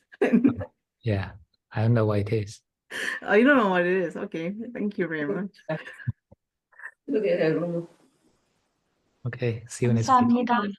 Yeah, I don't know what it is. Oh, you don't know what it is. Okay, thank you very much. Okay, see you next week. 감사합니다.